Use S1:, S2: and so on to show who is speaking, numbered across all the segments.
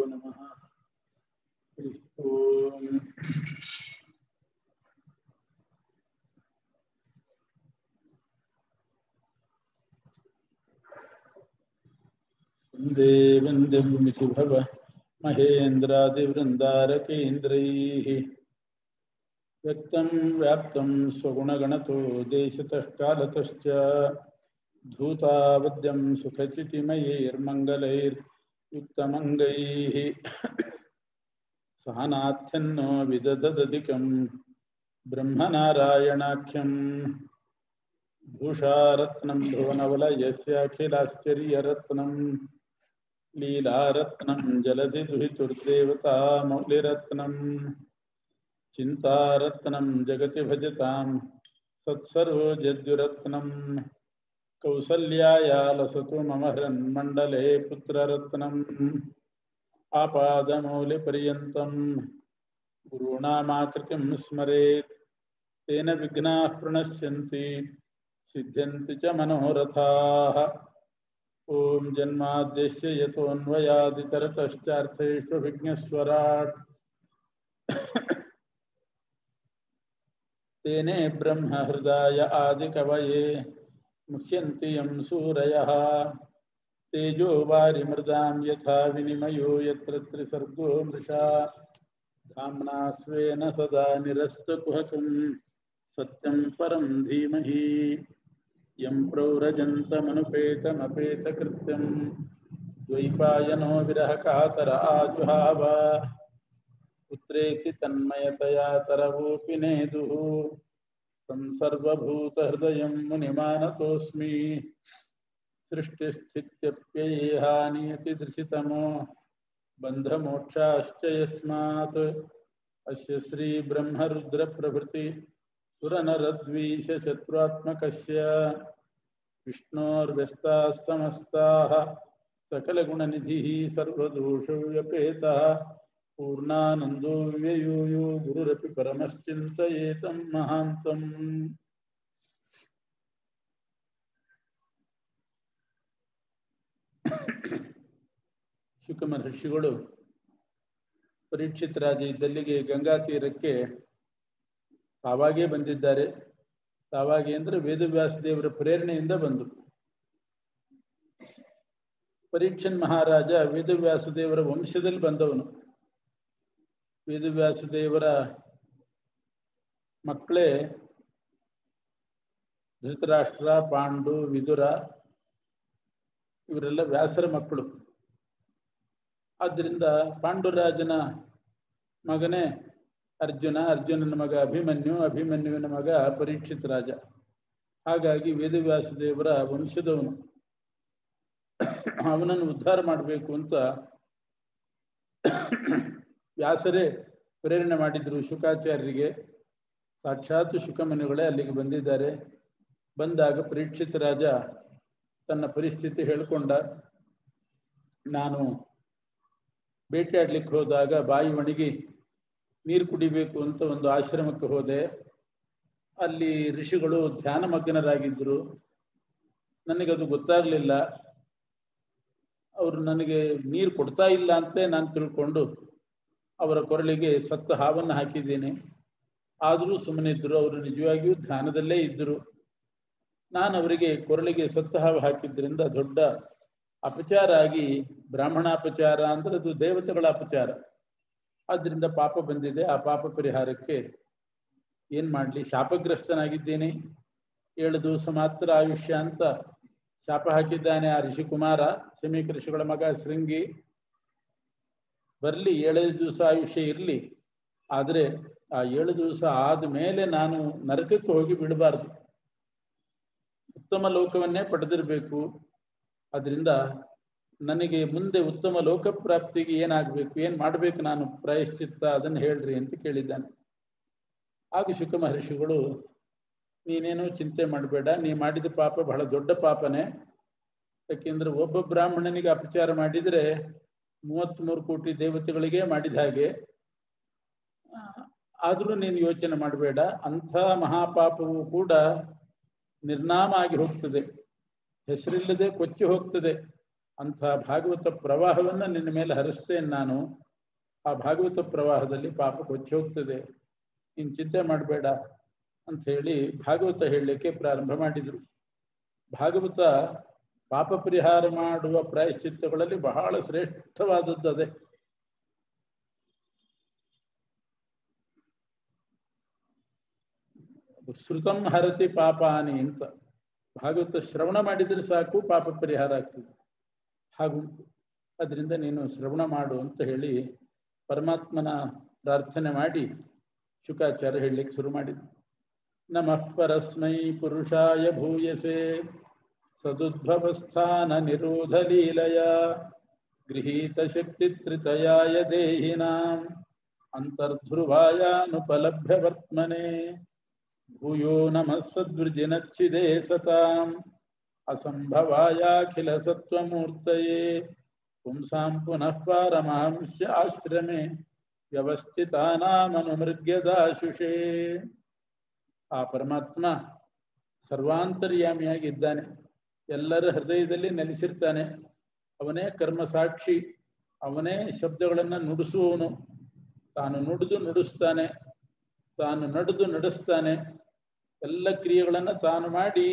S1: नमः। ओम वन्दे वन्दे भव महेन्द्रादिवृन्दारकेन्द्रैः व्यक्तं व्याप्तं स्वगुणगणतो देशतः कालतश्च धूतावद्यं सुखचितिमयैर्मङ्गलैर्युक्तमङ्गैः सहनाथ्यन्नो विदधदधिकं ब्रह्मनारायणाख्यं भूषारत्नं भुवनवलयस्याखिलाश्चर्यरत्नं लीलारत्नं जलधिदुहितुर्देवता मौलिरत्नं चिन्तारत्नं जगति भजतां सत्सर्वजद्युरत्नं कौसल्याया लसतु मम हृन्मण्डले पुत्ररत्नम् आपादमौलिपर्यन्तं गुरूणामाकृतिं स्मरेत् तेन विघ्नाः प्रणश्यन्ति सिद्ध्यन्ति च मनोरथाः। ॐ जन्माद्यस्य यतोऽन्वयादितरतश्चार्थेष्वभिघ्नस्वराट् तेने ब्रह्म हृदाय आदिकवये मुह्यन्ति यं सूरयः तेजो वारिमृदां यथा विनिमयो यत्र त्रिसर्गो मृषा धाम्ना स्वेन सदा निरस्तकुहकं सत्यं परं धीमहि यं प्रव्रजन्तमनुपेतमपेतकृत्यं द्वैपायनो विरहकातर आजुहाव पुत्रेति तन्मयतया तरवोऽपि नेदुः तं सर्वभूतहृदयं मुनिमानतोऽस्मि सृष्टिस्थित्यप्ययेहानियतिदृशितमो बन्धमोक्षाश्च यस्मात् अस्य श्रीब्रह्मरुद्रप्रभृति सुरनरद्वीषशत्रुआत्मकस्य विष्णोर्व्यस्ताः समस्ताः सकलगुणनिधिः सर्वदोषव्यपेतः पूर्णानन्दो व्ययो यो गुरुरपि परमश्चिन्तयेतं महान्तम्। ಶುಕ ಮಹರ್ಷಿಗಳು ಪರೀಕ್ಷಿತ್ ರಾಜ ಇದ್ದಲ್ಲಿಗೆ ಗಂಗಾ ತೀರಕ್ಕೆ ತಾವಾಗೇ ಬಂದಿದ್ದಾರೆ. ತಾವಾಗೇ ಅಂದರೆ ವೇದವ್ಯಾಸ ದೇವರ ಪ್ರೇರಣೆಯಿಂದ ಬಂದರು. ಪರೀಕ್ಷನ್ ಮಹಾರಾಜ ವೇದವ್ಯಾಸ ದೇವರ ವಂಶದಲ್ಲಿ ಬಂದವನು. ವೇದವ್ಯಾಸ ದೇವರ ಮಕ್ಕಳೇ ಧೃತರಾಷ್ಟ್ರ, ಪಾಂಡು, ವಿದುರ, ಇವರೆಲ್ಲ ವ್ಯಾಸರ ಮಕ್ಕಳು. ಆದ್ದರಿಂದ ಪಾಂಡುರಾಜನ ಮಗನೇ ಅರ್ಜುನ, ಅರ್ಜುನನ ಮಗ ಅಭಿಮನ್ಯು, ಅಭಿಮನ್ಯುವಿನ ಮಗ ಪರೀಕ್ಷಿತ್ ರಾಜ. ಹಾಗಾಗಿ ವೇದವ್ಯಾಸ ದೇವರ ವಂಶದವನು. ಅವನನ್ನು ಉದ್ಧಾರ ಮಾಡಬೇಕು ಅಂತ ವ್ಯಾಸರೇ ಪ್ರೇರಣೆ ಮಾಡಿದ್ರು ಶುಕಾಚಾರ್ಯರಿಗೆ. ಸಾಕ್ಷಾತ್ ಶುಕಮುನಿಗಳೇ ಅಲ್ಲಿಗೆ ಬಂದಿದ್ದಾರೆ. ಬಂದಾಗ ಪರೀಕ್ಷಿತ್ ರಾಜ ತನ್ನ ಪರಿಸ್ಥಿತಿ ಹೇಳಿಕೊಂಡ. ನಾನು ಬೇಟೆಯಾಡ್ಲಿಕ್ಕೆ ಹೋದಾಗ ಬಾಯಿ ಒಣಗಿ ನೀರು ಕುಡಿಬೇಕು ಅಂತ ಒಂದು ಆಶ್ರಮಕ್ಕೆ ಹೋದೆ. ಅಲ್ಲಿ ಋಷಿಗಳು ಧ್ಯಾನಮಗ್ನರಾಗಿದ್ದರು. ನನಗದು ಗೊತ್ತಾಗಲಿಲ್ಲ. ಅವರು ನನಗೆ ನೀರು ಕೊಡ್ತಾ ಇಲ್ಲ ಅಂತ ನಾನು ತಿಳ್ಕೊಂಡು ಅವರ ಕೊರಳಿಗೆ ಸತ್ತ ಹಾವನ್ನು ಹಾಕಿದ್ದೇನೆ. ಆದರೂ ಸುಮ್ಮನಿದ್ದರು. ಅವರು ನಿಜವಾಗಿಯೂ ಧ್ಯಾನದಲ್ಲೇ ಇದ್ದರು. ನಾನು ಅವರಿಗೆ ಕೊರಳಿಗೆ ಸತ್ತ ಹಾವು ಹಾಕಿದ್ದರಿಂದ ದೊಡ್ಡ ಅಪಚಾರ ಆಗಿ, ಬ್ರಾಹ್ಮಣಾಪಚಾರ ಅಂದರೆ ಅದು ದೇವತೆಗಳ ಅಪಚಾರ. ಆದ್ದರಿಂದ ಪಾಪ ಬಂದಿದೆ. ಆ ಪಾಪ ಪರಿಹಾರಕ್ಕೆ ಏನು ಮಾಡಲಿ? ಶಾಪಗ್ರಸ್ತನಾಗಿದ್ದೇನೆ. 7 ದಿವಸ ಮಾತ್ರ ಆಯುಷ್ಯ ಅಂತ ಶಾಪ ಹಾಕಿದ್ದಾನೆ ಆ ಋಷಿಕುಮಾರ, ಶಮೀಕ ಋಷಿಗಳ ಮಗ ಶೃಂಗಿ. ಬರಲಿ, 7 ದಿವಸ ಆಯುಷ್ಯ ಇರಲಿ. ಆದರೆ ಆ 7 ದಿವಸ ಆದಮೇಲೆ ನಾನು ನರಕಕ್ಕೆ ಹೋಗಿ ಬಿಡಬಾರ್ದು. ಉತ್ತಮ ಲೋಕವನ್ನೇ ಪಡೆದಿರಬೇಕು. ಅದರಿಂದ ನನಗೆ ಮುಂದೆ ಉತ್ತಮ ಲೋಕ ಪ್ರಾಪ್ತಿಗೆ ಏನಾಗಬೇಕು, ಏನು ಮಾಡಬೇಕು, ನಾನು ಪ್ರಾಯಶ್ಚಿತ್ತ ಅದನ್ನು ಹೇಳ್ರಿ ಅಂತ ಕೇಳಿದ್ದಾನೆ. ಆಗ ಶುಕ ಮಹರ್ಷಿಗಳು, ನೀನೇನು ಚಿಂತೆ ಮಾಡಬೇಡ, ನೀ ಮಾಡಿದ ಪಾಪ ಬಹಳ ದೊಡ್ಡ ಪಾಪನೇ. ಯಾಕೆಂದ್ರೆ ಒಬ್ಬ ಬ್ರಾಹ್ಮಣನಿಗೆ ಅಪಚಾರ ಮಾಡಿದರೆ 33 ಕೋಟಿ ದೇವತೆಗಳಿಗೆ ಮಾಡಿದ ಹಾಗೆ. ಆದರೂ ನೀನು ಯೋಚನೆ ಮಾಡಬೇಡ, ಅಂಥ ಮಹಾಪಾಪವು ಕೂಡ ನಿರ್ನಾಮ ಆಗಿ ಹೋಗ್ತದೆ, ಹೆಸರಿಲ್ಲದೆ ಕೊಚ್ಚಿ ಹೋಗ್ತದೆ. ಅಂಥ ಭಾಗವತ ಪ್ರವಾಹವನ್ನು ನಿನ್ನ ಮೇಲೆ ಹರಿಸ್ತೇನೆ ನಾನು. ಆ ಭಾಗವತ ಪ್ರವಾಹದಲ್ಲಿ ಪಾಪ ಕೊಚ್ಚಿ ಹೋಗ್ತದೆ, ನೀನು ಚಿಂತೆ ಮಾಡಬೇಡ ಅಂತ ಹೇಳಿ ಭಾಗವತ ಹೇಳಲಿಕ್ಕೆ ಪ್ರಾರಂಭ ಮಾಡಿದರು. ಭಾಗವತ ಪಾಪ ಪರಿಹಾರ ಮಾಡುವ ಪ್ರಾಯಶ್ಚಿತ್ತಗಳಲ್ಲಿ ಬಹಳ ಶ್ರೇಷ್ಠವಾದದ್ದು ಅದೇ. ಶ್ರುತಂ ಹರತಿ ಪಾಪಾನಿ ಅಂತ. ಭಾಗವತ ಶ್ರವಣ ಮಾಡಿದರೆ ಸಾಕು ಪಾಪ ಪರಿಹಾರ ಆಗ್ತದೆ, ಹಾಗುಂಟು. ಅದರಿಂದ ನೀನು ಶ್ರವಣ ಮಾಡು ಅಂತ ಹೇಳಿ ಪರಮಾತ್ಮನ ಪ್ರಾರ್ಥನೆ ಮಾಡಿ ಶುಕಾಚಾರ್ಯ ಹೇಳಲಿಕ್ಕೆ ಶುರು ಮಾಡಿದ್ರು. ನಮಃ ಪರಸ್ಮೈ ಪುರುಷಾಯ ಭೂಯಸೆ ಸದುದ್ಭವಸ್ಥಾನ ನಿರೋಧ ಲೀಲಯ ಗೃಹೀತ ಶಕ್ತಿ ತ್ರಿತಯಾಯ ದೇಹಿನಾಂ ಅಂತರ್ಧ್ರುವಾಯಾನುಪಲಭ್ಯ ವರ್ತಮನೆ ಭೂಯೋ ನಮಃ ಸದ್ವೃಜಿನಚ್ಛಿದೇ ಸತಾಂ ಅಸಂಭವಾಯಾಖಿಲ ಸತ್ವಮೂರ್ತಯೇ ಪುಂಸಾಂ ಪುನಃ ಪಾರಮಹಂಸ್ಯ ಆಶ್ರಮೆ ವ್ಯವಸ್ಥಿತಾನಾಮನುಮೃಗ್ಯದಾಶುಷೇ. ಆ ಪರಮಾತ್ಮ ಸರ್ವಾಂತರ್ಯಾಮಿಯಾಗಿದ್ದಾನೆ, ಎಲ್ಲರ ಹೃದಯದಲ್ಲಿ ನೆಲೆಸಿರ್ತಾನೆ. ಅವನೇ ಕರ್ಮ ಸಾಕ್ಷಿ, ಅವನೇ ಶಬ್ದಗಳನ್ನು ನುಡಿಸುವವನು. ತಾನು ನುಡಿದು ನುಡಿಸ್ತಾನೆ, ತಾನು ನಡೆದು ನಡೆಸ್ತಾನೆ. ಎಲ್ಲ ಕ್ರಿಯೆಗಳನ್ನು ತಾನು ಮಾಡಿ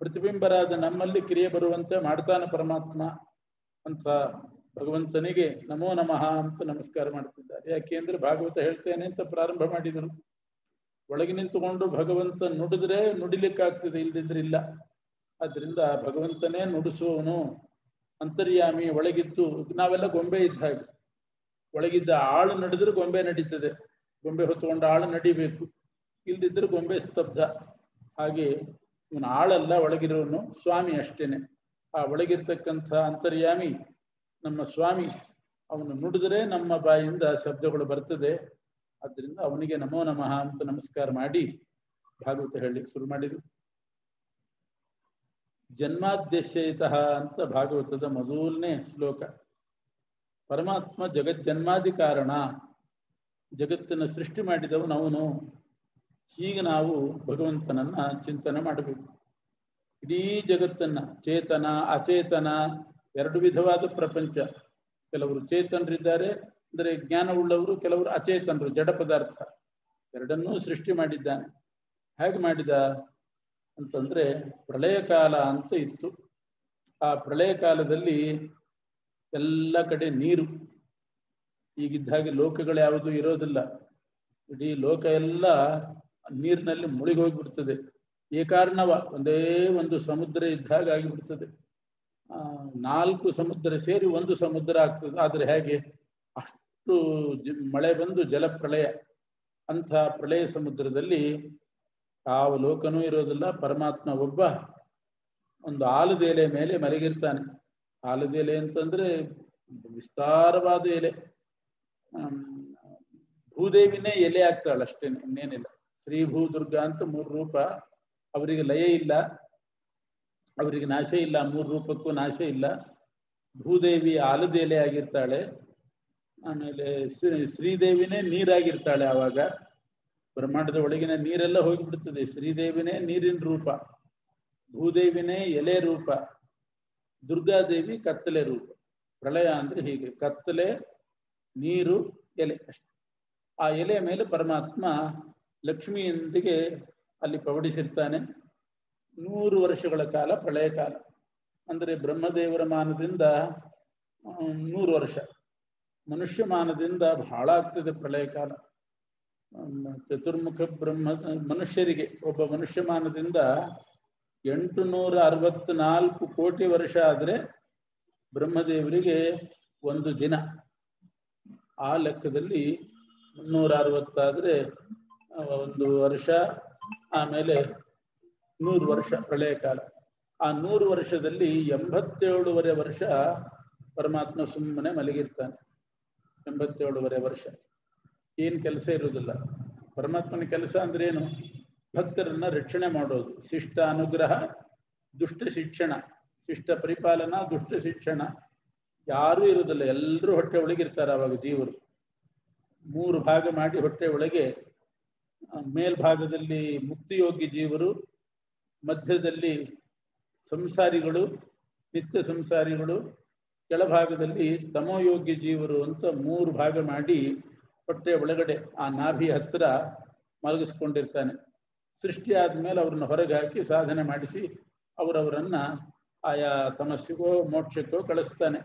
S1: ಪ್ರತಿಬಿಂಬರಾದ ನಮ್ಮಲ್ಲಿ ಕ್ರಿಯೆ ಬರುವಂತೆ ಮಾಡ್ತಾನೆ ಪರಮಾತ್ಮ ಅಂತ ಭಗವಂತನಿಗೆ ನಮೋ ನಮಃ ಅಂತ ನಮಸ್ಕಾರ ಮಾಡ್ತಿದ್ದಾರೆ. ಯಾಕೆಂದ್ರೆ ಭಾಗವತ ಹೇಳ್ತೇನೆ ಅಂತ ಪ್ರಾರಂಭ ಮಾಡಿದರು. ಒಳಗೆ ನಿಂತುಕೊಂಡು ಭಗವಂತ ನುಡಿದ್ರೆ ನುಡಿಲಿಕ್ಕಾಗ್ತದೆ, ಇಲ್ದಿದ್ರೆ ಇಲ್ಲ. ಆದ್ರಿಂದ ಭಗವಂತನೇ ನುಡಿಸುವವನು, ಅಂತರ್ಯಾಮಿ. ಒಳಗಿದ್ದು ನಾವೆಲ್ಲ ಗೊಂಬೆ ಇದ್ದ ಹಾಗೆ, ಒಳಗಿದ್ದ ಆಳು ನಡೆದ್ರೆ ಗೊಂಬೆ ನಡೀತದೆ, ಗೊಂಬೆ ಹೊತ್ತುಕೊಂಡು ಆಳು ನಡಿಬೇಕು, ಇಲ್ದಿದ್ರೆ ಗೊಂಬೆ ಸ್ತಬ್ಧ. ಹಾಗೆ ಇವನು ಆಳಲ್ಲ, ಒಳಗಿರೋನು ಸ್ವಾಮಿ ಅಷ್ಟೇನೆ. ಆ ಒಳಗಿರ್ತಕ್ಕಂಥ ಅಂತರ್ಯಾಮಿ ನಮ್ಮ ಸ್ವಾಮಿ. ಅವನು ನುಡಿದ್ರೆ ನಮ್ಮ ಬಾಯಿಂದ ಶಬ್ದಗಳು ಬರ್ತದೆ. ಆದ್ದರಿಂದ ಅವನಿಗೆ ನಮೋ ನಮಃ ಅಂತ ನಮಸ್ಕಾರ ಮಾಡಿ ಭಾಗವತ ಹೇಳಲಿಕ್ಕೆ ಶುರು ಮಾಡಿದ್ರು. ಜನ್ಮಾದ್ಯಶಯಿತಃ ಅಂತ ಭಾಗವತದ ಮೊದಲನೇ ಶ್ಲೋಕ. ಪರಮಾತ್ಮ ಜಗಜ್ಜನ್ಮಾದಿ ಕಾರಣ, ಜಗತ್ತನ್ನು ಸೃಷ್ಟಿ ಮಾಡಿದವನು ಅವನು. ಹೀಗೆ ನಾವು ಭಗವಂತನನ್ನ ಚಿಂತನೆ ಮಾಡಬೇಕು. ಇಡೀ ಜಗತ್ತನ್ನ, ಚೇತನ ಅಚೇತನ ಎರಡು ವಿಧವಾದ ಪ್ರಪಂಚ. ಕೆಲವರು ಚೇತನರಿದ್ದಾರೆ, ಅಂದರೆ ಜ್ಞಾನವುಳ್ಳವರು, ಕೆಲವರು ಅಚೇತನರು, ಜಡ ಪದಾರ್ಥ. ಎರಡನ್ನೂ ಸೃಷ್ಟಿ ಮಾಡಿದ್ದಾನೆ. ಹೇಗೆ ಮಾಡಿದ ಅಂತಂದ್ರೆ ಪ್ರಳಯ ಕಾಲ ಅಂತ ಇತ್ತು. ಆ ಪ್ರಳಯ ಕಾಲದಲ್ಲಿ ಎಲ್ಲ ಕಡೆ ನೀರು. ಈಗಿದ್ದ ಹಾಗೆ ಲೋಕಗಳು ಯಾವುದೂ ಇರೋದಿಲ್ಲ. ಇಡೀ ಲೋಕ ಎಲ್ಲ ನೀರಿನಲ್ಲಿ ಮುಳುಗಿ ಹೋಗಿಬಿಡ್ತದೆ. ಏಕಾರ್ಣವ, ಒಂದೇ ಒಂದು ಸಮುದ್ರ ಇದ್ದಾಗ ಆಗಿಬಿಡ್ತದೆ. 4 ಸಮುದ್ರ ಸೇರಿ ಒಂದು ಸಮುದ್ರ ಆಗ್ತದೆ. ಆದರೆ ಹೇಗೆ, ಅಷ್ಟು ಮಳೆ ಬಂದು ಜಲಪ್ರಳಯ. ಅಂಥ ಪ್ರಳಯ ಸಮುದ್ರದಲ್ಲಿ ಯಾವ ಲೋಕನೂ ಇರೋದಿಲ್ಲ. ಪರಮಾತ್ಮ ಒಬ್ಬ ಒಂದು ಆಲದ ಎಲೆ ಮೇಲೆ ಮಲಗಿರ್ತಾನೆ. ಆಲದ ಎಲೆ ಅಂತಂದ್ರೆ ವಿಸ್ತಾರವಾದ ಎಲೆ. ಭೂದೇವಿನೇ ಎಲೆ ಆಗ್ತಾಳೆ ಅಷ್ಟೇನೆ, ಇನ್ನೇನಿಲ್ಲ. ಶ್ರೀ ಭೂ ದುರ್ಗಾ ಅಂತ 3 ರೂಪ. ಅವರಿಗೆ ಲಯ ಇಲ್ಲ, ಅವರಿಗೆ ನಾಶ ಇಲ್ಲ, 3 ರೂಪಕ್ಕೂ ನಾಶ ಇಲ್ಲ. ಭೂದೇವಿ ಆಲದ ಎಲೆ ಆಗಿರ್ತಾಳೆ. ಆಮೇಲೆ ಶ್ರೀದೇವಿನೇ ನೀರಾಗಿರ್ತಾಳೆ. ಆವಾಗ ಬ್ರಹ್ಮಾಂಡದ ಒಳಗಿನ ನೀರೆಲ್ಲ ಹೋಗಿಬಿಡ್ತದೆ. ಶ್ರೀದೇವಿನೇ ನೀರಿನ ರೂಪ, ಭೂದೇವಿನೇ ಎಲೆ ರೂಪ, ದುರ್ಗಾದೇವಿ ಕತ್ತಲೆ ರೂಪ. ಪ್ರಳಯ ಅಂದ್ರೆ ಹೀಗೆ, ಕತ್ತಲೆ, ನೀರು, ಎಲೆ ಅಷ್ಟೆ. ಆ ಎಲೆ ಮೇಲೆ ಪರಮಾತ್ಮ ಲಕ್ಷ್ಮಿಯೊಂದಿಗೆ ಅಲ್ಲಿ ಪವಡಿಸಿರ್ತಾನೆ. 100 ವರ್ಷಗಳ ಕಾಲ ಪ್ರಳಯ ಕಾಲ. ಅಂದರೆ ಬ್ರಹ್ಮದೇವರ ಮಾನದಿಂದ 100 ವರ್ಷ, ಮನುಷ್ಯ ಮಾನದಿಂದ ಬಹಳ ಆಗ್ತದೆ ಪ್ರಳಯ ಕಾಲ. ಚತುರ್ಮುಖ ಬ್ರಹ್ಮ ಮನುಷ್ಯರಿಗೆ, ಒಬ್ಬ ಮನುಷ್ಯ ಮಾನದಿಂದ 864 ಕೋಟಿ ವರ್ಷ ಆದರೆ ಬ್ರಹ್ಮದೇವರಿಗೆ 1 ದಿನ. ಆ ಲೆಕ್ಕದಲ್ಲಿ 360 ಆದರೆ 1 ವರ್ಷ, ಆಮೇಲೆ 100 ವರ್ಷ ಪ್ರಳಯ ಕಾಲ. ಆ 100 ವರ್ಷದಲ್ಲಿ 87 ವರ್ಷ ಪರಮಾತ್ಮ ಸುಮ್ಮನೆ ಮಲಗಿರ್ತಾನೆ. 87 ವರ್ಷ ಏನು ಕೆಲಸ ಇರುವುದಿಲ್ಲ. ಪರಮಾತ್ಮನ ಕೆಲಸ ಅಂದ್ರೆ ಏನು? ಭಕ್ತರನ್ನ ರಕ್ಷಣೆ ಮಾಡೋದು. ಶಿಷ್ಟ ಅನುಗ್ರಹ, ದುಷ್ಟ ಶಿಕ್ಷಣ. ಶಿಷ್ಟ ಪರಿಪಾಲನಾ, ದುಷ್ಟ ಶಿಕ್ಷಣ. ಯಾರೂ ಇರುವುದಿಲ್ಲ, ಎಲ್ಲರೂ ಹೊಟ್ಟೆ ಒಳಗಿರ್ತಾರೆ. ಆವಾಗ ಜೀವರು 3 ಭಾಗ ಮಾಡಿ ಹೊಟ್ಟೆ ಒಳಗೆ, ಮೇಲ್ಭಾಗದಲ್ಲಿ ಮುಕ್ತಿಯೋಗ್ಯ ಜೀವರು, ಮಧ್ಯದಲ್ಲಿ ಸಂಸಾರಿಗಳು, ನಿತ್ಯ ಸಂಸಾರಿಗಳು, ಕೆಳಭಾಗದಲ್ಲಿ ತಮೋಯೋಗ್ಯ ಜೀವರು ಅಂತ 3 ಭಾಗ ಮಾಡಿ ಹೊಟ್ಟೆ ಒಳಗಡೆ ಆ ನಾಭಿ ಹತ್ತಿರ ಮಲಗಿಸ್ಕೊಂಡಿರ್ತಾನೆ. ಸೃಷ್ಟಿ ಆದ್ಮೇಲೆ ಅವ್ರನ್ನ ಹೊರಗೆ ಹಾಕಿ ಸಾಧನೆ ಮಾಡಿಸಿ ಅವರವರನ್ನ ಆಯಾ ತಮಸ್ಸಿಗೋ ಮೋಕ್ಷಕ್ಕೋ ಕಳಿಸ್ತಾನೆ.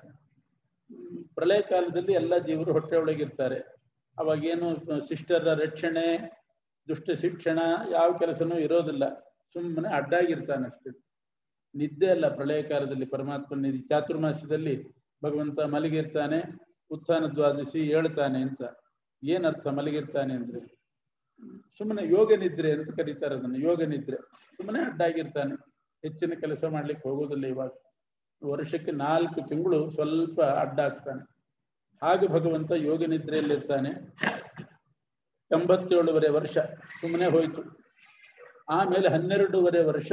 S1: ಪ್ರಳಯ ಕಾಲದಲ್ಲಿ ಎಲ್ಲ ಜೀವರು ಹೊಟ್ಟೆ ಒಳಗಿರ್ತಾರೆ. ಅವಾಗೇನು ಶಿಷ್ಟರ ರಕ್ಷಣೆ, ದುಷ್ಟ ಶಿಕ್ಷಣ ಯಾವ ಕೆಲಸನೂ ಇರೋದಿಲ್ಲ. ಸುಮ್ಮನೆ ಅಡ್ಡಾಗಿರ್ತಾನೆ ಅಷ್ಟೇ. ನಿದ್ದೆ ಅಲ್ಲ ಪ್ರಳಯ ಕಾಲದಲ್ಲಿ ಪರಮಾತ್ಮ ನಿಧಿ. ಚಾತುರ್ಮಾಸ್ಯದಲ್ಲಿ ಭಗವಂತ ಮಲಗಿರ್ತಾನೆ, ಉತ್ಥಾನ ದ್ವಾದಶಿ ಹೇಳ್ತಾನೆ ಅಂತ. ಏನರ್ಥ ಮಲಗಿರ್ತಾನೆ ಅಂದ್ರೆ? ಸುಮ್ಮನೆ ಯೋಗ ನಿದ್ರೆ ಅಂತ ಕರೀತಾರೆ ಅದನ್ನು. ಯೋಗ ನಿದ್ರೆ. ಸುಮ್ಮನೆ ಅಡ್ಡಾಗಿರ್ತಾನೆ, ಹೆಚ್ಚಿನ ಕೆಲಸ ಮಾಡ್ಲಿಕ್ಕೆ ಹೋಗೋದಿಲ್ಲ. ಇವಾಗ ವರ್ಷಕ್ಕೆ 4 ತಿಂಗಳು ಸ್ವಲ್ಪ ಅಡ್ಡಾಗ್ತಾನೆ. ಹಾಗೆ ಭಗವಂತ ಯೋಗ ನಿದ್ರೆಯಲ್ಲಿರ್ತಾನೆ. 87 ವರ್ಷ ಸುಮ್ಮನೆ ಹೋಯ್ತು. ಆಮೇಲೆ 12 ವರ್ಷ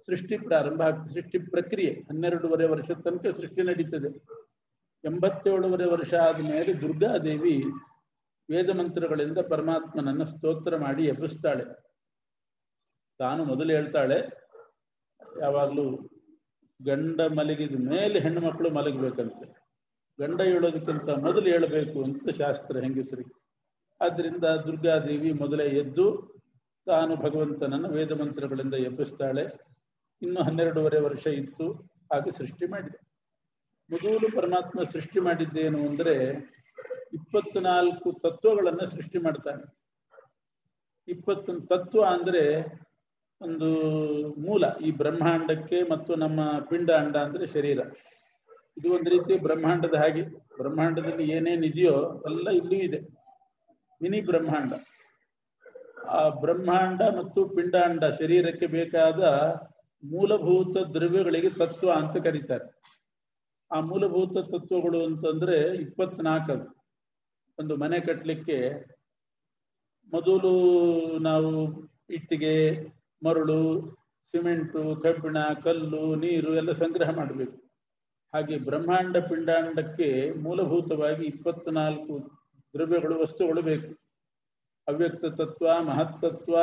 S1: ಸೃಷ್ಟಿ ಪ್ರಾರಂಭ ಆಗ್ತದೆ. ಸೃಷ್ಟಿ ಪ್ರಕ್ರಿಯೆ 12 ವರ್ಷದ ತನಕ ಸೃಷ್ಟಿ ನಡೀತದೆ. 87 ವರ್ಷ ಆದಮೇಲೆ ದುರ್ಗಾದೇವಿ ವೇದ ಮಂತ್ರಗಳಿಂದ ಪರಮಾತ್ಮನನ್ನು ಸ್ತೋತ್ರ ಮಾಡಿ ಎಬ್ಬಿಸ್ತಾಳೆ. ತಾನು ಮೊದಲು ಹೇಳ್ತಾಳೆ, ಯಾವಾಗಲೂ ಗಂಡ ಮಲಗಿದ ಮೇಲೆ ಹೆಣ್ಣು ಮಕ್ಕಳು ಮಲಗಬೇಕಂತೆ. ಗಂಡ ಹೇಳೋದಕ್ಕಿಂತ ಮೊದಲು ಹೇಳಬೇಕು ಅಂತ ಶಾಸ್ತ್ರ ಹೆಂಗಸರಿಗೆ. ಆದ್ದರಿಂದ ದುರ್ಗಾದೇವಿ ಮೊದಲೇ ಎದ್ದು ತಾನು ಭಗವಂತನನ್ನು ವೇದ ಮಂತ್ರಗಳಿಂದ ಎಬ್ಬಿಸ್ತಾಳೆ. ಇನ್ನು 12 ವರ್ಷ ಇತ್ತು. ಹಾಗೆ ಸೃಷ್ಟಿ ಮಾಡಿದೆ. ಮೊದಲು ಪರಮಾತ್ಮ ಸೃಷ್ಟಿ ಮಾಡಿದ್ದೇನು ಅಂದರೆ 24 ತತ್ವಗಳನ್ನು ಸೃಷ್ಟಿ ಮಾಡ್ತಾನೆ. 20 ತತ್ವ ಅಂದ್ರೆ ಒಂದು ಮೂಲ. ಈ ಬ್ರಹ್ಮಾಂಡಕ್ಕೆ ಮತ್ತು ನಮ್ಮ ಪಿಂಡಾಂಡ ಅಂದ್ರೆ ಶರೀರ. ಇದು ಒಂದು ರೀತಿ ಬ್ರಹ್ಮಾಂಡದ ಹಾಗೆ. ಬ್ರಹ್ಮಾಂಡದಲ್ಲಿ ಏನೇನಿದೆಯೋ ಎಲ್ಲ ಇಲ್ಲೂ ಇದೆ. ಮಿನಿ ಬ್ರಹ್ಮಾಂಡ. ಆ ಬ್ರಹ್ಮಾಂಡ ಮತ್ತು ಪಿಂಡಾಂಡ ಶರೀರಕ್ಕೆ ಬೇಕಾದ ಮೂಲಭೂತ ದ್ರವ್ಯಗಳಿಗೆ ತತ್ವ ಅಂತ ಕರೀತಾರೆ. ಆ ಮೂಲಭೂತ ತತ್ವಗಳು ಅಂತಂದ್ರೆ 24. ಒಂದು ಮನೆ ಕಟ್ಟಲಿಕ್ಕೆ ಮೊದಲು ನಾವು ಇಟ್ಟಿಗೆ, ಮರಳು, ಸಿಮೆಂಟು, ಕಬ್ಬಿಣ, ಕಲ್ಲು, ನೀರು ಎಲ್ಲ ಸಂಗ್ರಹ ಮಾಡಬೇಕು. ಹಾಗೆ ಬ್ರಹ್ಮಾಂಡ ಪಿಂಡಾಂಡಕ್ಕೆ ಮೂಲಭೂತವಾಗಿ 24 ದ್ರವ್ಯಗಳು, ವಸ್ತುಗಳು ಬೇಕು. ಅವ್ಯಕ್ತ ತತ್ವ, ಮಹತ್ತತ್ವ,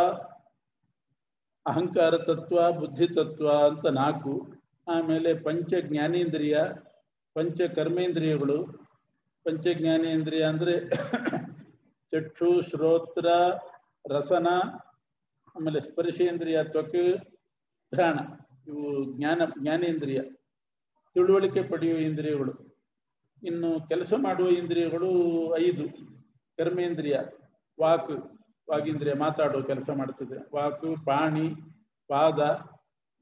S1: ಅಹಂಕಾರ ತತ್ವ, ಬುದ್ಧಿ ತತ್ವ ಅಂತ 4. ಆಮೇಲೆ ಪಂಚ ಜ್ಞಾನೇಂದ್ರಿಯ, ಪಂಚ ಕರ್ಮೇಂದ್ರಿಯಗಳು. ಪಂಚ ಜ್ಞಾನೇಂದ್ರಿಯ ಅಂದ್ರೆ ಚಕ್ಷು, ಶ್ರೋತ್ರ, ರಸನ, ಆಮೇಲೆ ಸ್ಪರ್ಶೇಂದ್ರಿಯ, ತ್ವಕ್, ಘ್ರಾಣ. ಇವು ಜ್ಞಾನೇಂದ್ರಿಯ, ತಿಳುವಳಿಕೆ ಪಡೆಯುವ ಇಂದ್ರಿಯಗಳು. ಇನ್ನು ಕೆಲಸ ಮಾಡುವ ಇಂದ್ರಿಯಗಳು 5. ಕರ್ಮೇಂದ್ರಿಯ, ವಾಗೀಂದ್ರಿಯ, ಮಾತಾಡುವ ಕೆಲಸ ಮಾಡ್ತದೆ. ವಾಕು, ಪಾಣಿ, ಪಾದ,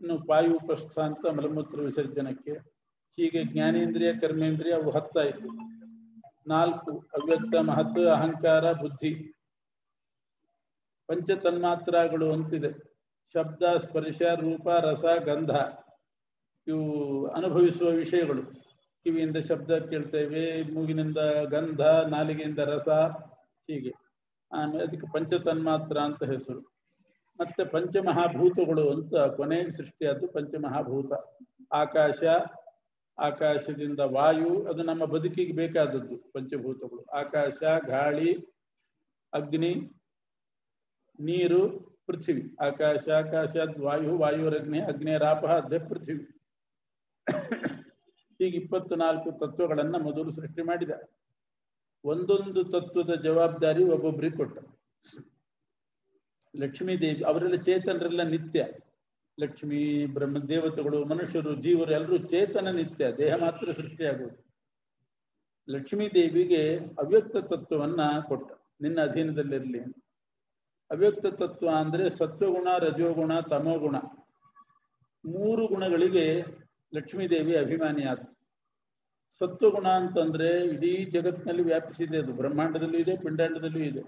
S1: ಇನ್ನು ಪಾಯುಪಸ್ಥ ಅಂತ ಮಲಮೂತ್ರ ವಿಸರ್ಜನಕ್ಕೆ. ಹೀಗೆ ಜ್ಞಾನೇಂದ್ರಿಯ, ಕರ್ಮೇಂದ್ರಿಯ ಅವು 10 ಆಯಿತು. 4 ಅವ್ಯಕ್ತ, ಮಹತ್, ಅಹಂಕಾರ, ಬುದ್ಧಿ. ಪಂಚ ತನ್ಮಾತ್ರಗಳು ಅಂತಿದೆ. ಶಬ್ದ, ಸ್ಪರ್ಶ, ರೂಪ, ರಸ, ಗಂಧ. ಇವು ಅನುಭವಿಸುವ ವಿಷಯಗಳು. ಕಿವಿಯಿಂದ ಶಬ್ದ ಕೇಳ್ತೇವೆ, ಮೂಗಿನಿಂದ ಗಂಧ, ನಾಲಿಗೆಯಿಂದ ರಸ, ಹೀಗೆ. ಆಮೇಲೆ ಅದಕ್ಕೆ ಪಂಚತನ್ಮಾತ್ರ ಅಂತ ಹೆಸರು. ಮತ್ತೆ ಪಂಚಮಹಾಭೂತಗಳು ಅಂತ ಕೊನೆಗೆ ಸೃಷ್ಟಿಯಾದ್ದು ಪಂಚಮಹಾಭೂತ. ಆಕಾಶ, ಆಕಾಶದಿಂದ ವಾಯು, ಅದು ನಮ್ಮ ಬದುಕಿಗೆ ಬೇಕಾದದ್ದು ಪಂಚಭೂತಗಳು. ಆಕಾಶ, ಗಾಳಿ, ಅಗ್ನಿ, ನೀರು, ಪೃಥ್ವಿ. ಆಕಾಶ, ಆಕಾಶಾದ್ ವಾಯು, ವಾಯುರಗ್ನಿ, ಅಗ್ನೇರಾಪಃ, ಅದ್ಯ ಪೃಥ್ವಿ. ಹೀಗೆ 24 ತತ್ವಗಳನ್ನ ಮೊದಲು ಸೃಷ್ಟಿ ಮಾಡಿದ. ಒಂದೊಂದು ತತ್ವದ ಜವಾಬ್ದಾರಿ ಒಬ್ಬೊಬ್ಬರಿಗೆ ಕೊಟ್ಟ. ಲಕ್ಷ್ಮೀದೇವಿ, ಅವರೆಲ್ಲ ಚೇತನರೆಲ್ಲ ನಿತ್ಯ. ಲಕ್ಷ್ಮೀ, ಬ್ರಹ್ಮ ದೇವತೆಗಳು, ಮನುಷ್ಯರು, ಜೀವರು ಎಲ್ಲರೂ ಚೇತನ ನಿತ್ಯ. ದೇಹ ಮಾತ್ರ ಸೃಷ್ಟಿಯಾಗುವುದು. ಲಕ್ಷ್ಮೀದೇವಿಗೆ ಅವ್ಯಕ್ತ ತತ್ವವನ್ನ ಕೊಟ್ಟ. ನಿನ್ನ ಅಧೀನದಲ್ಲಿರಲಿ. ಅವ್ಯಕ್ತ ತತ್ವ ಅಂದ್ರೆ ಸತ್ವಗುಣ, ರಜೋಗುಣ, ತಮೋಗುಣ. 3 ಗುಣಗಳಿಗೆ ಲಕ್ಷ್ಮೀದೇವಿ ಅಭಿಮಾನಿಯಾದ. ಸತ್ವಗುಣ ಅಂತಂದ್ರೆ ಇಡೀ ಜಗತ್ತಿನಲ್ಲಿ ವ್ಯಾಪಿಸಿದೆ. ಅದು ಬ್ರಹ್ಮಾಂಡದಲ್ಲೂ ಇದೆ, ಪಿಂಡಾಂಡದಲ್ಲೂ ಇದೆ.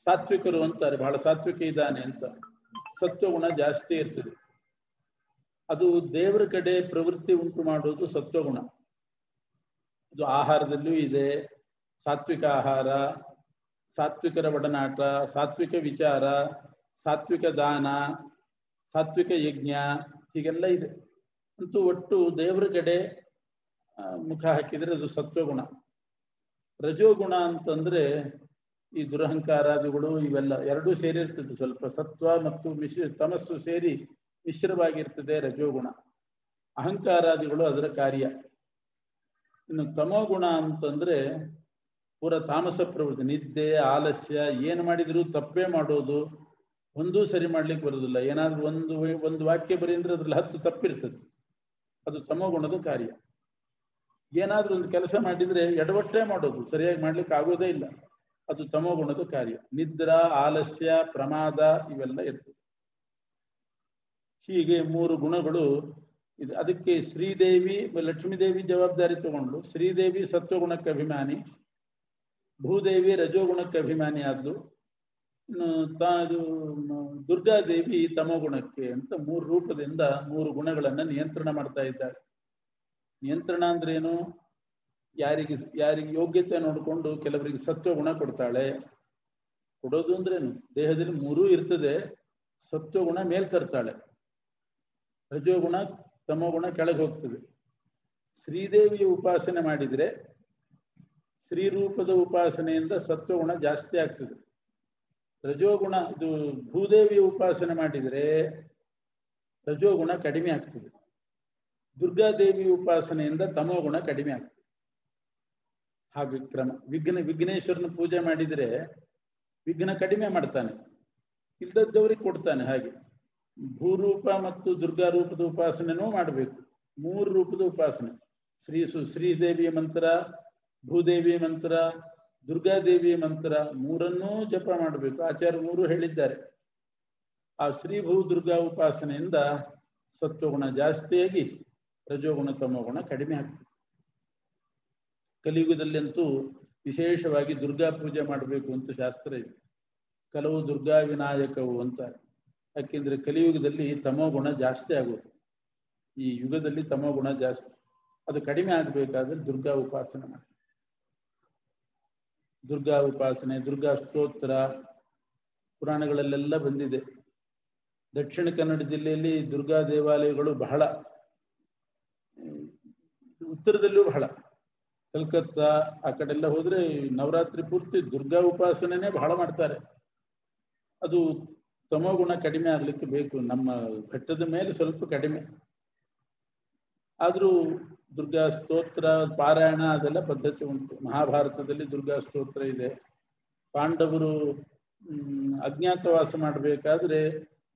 S1: ಸಾತ್ವಿಕರು ಅಂತಾರೆ, ಬಹಳ ಸಾತ್ವಿಕ ಇದ್ದಾನೆ ಅಂತ. ಸತ್ವಗುಣ ಜಾಸ್ತಿ ಇರ್ತದೆ. ಅದು ದೇವರ ಕಡೆ ಪ್ರವೃತ್ತಿ ಉಂಟು ಮಾಡೋದು ಸತ್ವಗುಣ. ಅದು ಆಹಾರದಲ್ಲೂ ಇದೆ. ಸಾತ್ವಿಕ ಆಹಾರ, ಸಾತ್ವಿಕರ ಒಡನಾಟ, ಸಾತ್ವಿಕ ವಿಚಾರ, ಸಾತ್ವಿಕ ದಾನ, ಸಾತ್ವಿಕ ಯಜ್ಞ, ಹೀಗೆಲ್ಲ ಇದೆ. ಅಂತೂ ಒಟ್ಟು ದೇವರ ಕಡೆ ಮುಖ ಹಾಕಿದರೆ ಅದು ಸತ್ವಗುಣ. ರಜೋಗುಣ ಅಂತಂದ್ರೆ ಈ ದುರಹಂಕಾರಾದಿಗಳು ಇವೆಲ್ಲ ಎರಡೂ ಸೇರಿರ್ತದೆ. ಸ್ವಲ್ಪ ಸತ್ವ ಮತ್ತು ತಮಸ್ಸು ಸೇರಿ ಮಿಶ್ರವಾಗಿರ್ತದೆ ರಜೋಗುಣ. ಅಹಂಕಾರಾದಿಗಳು ಅದರ ಕಾರ್ಯ. ಇನ್ನು ತಮೋಗುಣ ಅಂತಂದ್ರೆ ಪೂರ ತಾಮಸ ಪ್ರವೃತ್ತಿ, ನಿದ್ದೆ, ಆಲಸ್ಯ, ಏನು ಮಾಡಿದ್ರು ತಪ್ಪೇ ಮಾಡೋದು, ಒಂದೂ ಸರಿ ಮಾಡ್ಲಿಕ್ಕೆ ಬರೋದಿಲ್ಲ. ಏನಾದ್ರೂ ಒಂದು ವಾಕ್ಯ ಬರೀ ಅಂದ್ರೆ ಅದ್ರಲ್ಲಿ 10 ತಪ್ಪಿರ್ತದೆ. ಅದು ತಮೋಗುಣದ ಕಾರ್ಯ. ಏನಾದ್ರೂ ಒಂದು ಕೆಲಸ ಮಾಡಿದ್ರೆ ಎಡವಟ್ಟೇ ಮಾಡೋದು, ಸರಿಯಾಗಿ ಮಾಡ್ಲಿಕ್ಕೆ ಆಗೋದೇ ಇಲ್ಲ, ಅದು ತಮೋಗುಣದ ಕಾರ್ಯ. ನಿದ್ರಾ, ಆಲಸ್ಯ, ಪ್ರಮಾದ ಇವೆಲ್ಲ ಇರ್ತದೆ. ಹೀಗೆ 3 ಗುಣಗಳು ಇದು. ಅದಕ್ಕೆ ಶ್ರೀದೇವಿ, ಲಕ್ಷ್ಮೀದೇವಿ ಜವಾಬ್ದಾರಿ ತಗೊಂಡ್ಲು. ಶ್ರೀದೇವಿ ಸತ್ವಗುಣಕ್ಕೆ ಅಭಿಮಾನಿ, ಭೂದೇವಿ ರಜೋಗುಣಕ್ಕೆ ಅಭಿಮಾನಿ ಆದ್ಲು, ಇದು ದುರ್ಗಾದೇವಿ ತಮೋಗುಣಕ್ಕೆ ಅಂತ 3 ರೂಪದಿಂದ 3 ಗುಣಗಳನ್ನ ನಿಯಂತ್ರಣ ಮಾಡ್ತಾ ಇದ್ದಾರೆ. ನಿಯಂತ್ರಣ ಅಂದ್ರೇನು? ಯಾರಿಗೆ ಯೋಗ್ಯತೆ ನೋಡಿಕೊಂಡು ಕೆಲವರಿಗೆ ಸತ್ವಗುಣ ಕೊಡ್ತಾಳೆ. ಕೊಡೋದು ಅಂದ್ರೇನು? ದೇಹದಲ್ಲಿ 3 ಇರ್ತದೆ, ಸತ್ವಗುಣ ಮೇಲ್ ತರ್ತಾಳೆ, ರಜೋಗುಣ ತಮೋಗುಣ ಕೆಳಗೆ ಹೋಗ್ತದೆ. ಶ್ರೀದೇವಿಯ ಉಪಾಸನೆ ಮಾಡಿದ್ರೆ ಶ್ರೀರೂಪದ ಉಪಾಸನೆಯಿಂದ ಸತ್ವಗುಣ ಜಾಸ್ತಿ ಆಗ್ತದೆ. ರಜೋಗುಣ, ಇದು ಭೂದೇವಿಯ ಉಪಾಸನೆ ಮಾಡಿದರೆ ರಜೋಗುಣ ಕಡಿಮೆ ಆಗ್ತದೆ. ದುರ್ಗಾದೇವಿ ಉಪಾಸನೆಯಿಂದ ತಮೋಗುಣ ಕಡಿಮೆ ಆಗ್ತದೆ. ಹಾಗೆ ಕ್ರಮ. ವಿಘ್ನೇಶ್ವರನ ಪೂಜೆ ಮಾಡಿದರೆ ವಿಘ್ನ ಕಡಿಮೆ ಮಾಡ್ತಾನೆ, ಇಲ್ದದ್ದವ್ರಿಗೆ ಕೊಡ್ತಾನೆ. ಹಾಗೆ ಭೂರೂಪ ಮತ್ತು ದುರ್ಗಾ ರೂಪದ ಉಪಾಸನೆನೂ ಮಾಡಬೇಕು. 3 ರೂಪದ ಉಪಾಸನೆ, ಶ್ರೀದೇವಿಯ ಮಂತ್ರ, ಭೂದೇವಿಯ ಮಂತ್ರ, ದುರ್ಗಾದೇವಿಯ ಮಂತ್ರ, 3ಅನ್ನೂ ಜಪ ಮಾಡಬೇಕು. ಆಚಾರ್ಯ 3 ಹೇಳಿದ್ದಾರೆ. ಆ ಶ್ರೀ ಭೂ ದುರ್ಗಾ ಉಪಾಸನೆಯಿಂದ ಸತ್ವಗುಣ ಜಾಸ್ತಿಯಾಗಿ ರಜೋಗುಣ ತಮೋಗುಣ ಕಡಿಮೆ ಆಗ್ತದೆ. ಕಲಿಯುಗದಲ್ಲಂತೂ ವಿಶೇಷವಾಗಿ ದುರ್ಗಾ ಪೂಜೆ ಮಾಡಬೇಕು ಅಂತ ಶಾಸ್ತ್ರ ಇದೆ. ಕೆಲವು ದುರ್ಗಾ ವಿನಾಯಕವು ಅಂತಾರೆ. ಯಾಕೆಂದ್ರೆ ಕಲಿಯುಗದಲ್ಲಿ ತಮೋಗುಣ ಜಾಸ್ತಿ ಆಗೋದು. ಈ ಯುಗದಲ್ಲಿ ತಮೋಗುಣ ಜಾಸ್ತಿ, ಅದು ಕಡಿಮೆ ಆಗಬೇಕಾದ್ರೆ ದುರ್ಗಾ ಉಪಾಸನೆ ಮಾಡಿ. ದುರ್ಗಾ ಉಪಾಸನೆ, ದುರ್ಗಾ ಸ್ತೋತ್ರ ಪುರಾಣಗಳಲ್ಲೆಲ್ಲ ಬಂದಿದೆ. ದಕ್ಷಿಣ ಕನ್ನಡ ಜಿಲ್ಲೆಯಲ್ಲಿ ದುರ್ಗಾ ದೇವಾಲಯಗಳು ಬಹಳ, ಉತ್ತರದಲ್ಲೂ ಬಹಳ. ಕಲ್ಕತ್ತಾ ಆ ಕಡೆಲ್ಲ ಹೋದ್ರೆ ನವರಾತ್ರಿ ಪೂರ್ತಿ ದುರ್ಗಾ ಉಪಾಸನೆನೇ ಬಹಳ ಮಾಡ್ತಾರೆ. ಅದು ತಮೋಗುಣ ಕಡಿಮೆ ಆಗ್ಲಿಕ್ಕೆ ಬೇಕು. ನಮ್ಮ ಘಟ್ಟದ ಮೇಲೆ ಸ್ವಲ್ಪ ಕಡಿಮೆ ಆದ್ರೂ ದುರ್ಗಾ ಸ್ತೋತ್ರ ಪಾರಾಯಣ ಅದೆಲ್ಲ ಪದ್ಧತಿ ಉಂಟು. ಮಹಾಭಾರತದಲ್ಲಿ ದುರ್ಗಾ ಸ್ತೋತ್ರ ಇದೆ. ಪಾಂಡವರು ಅಜ್ಞಾತವಾಸ ಮಾಡಬೇಕಾದ್ರೆ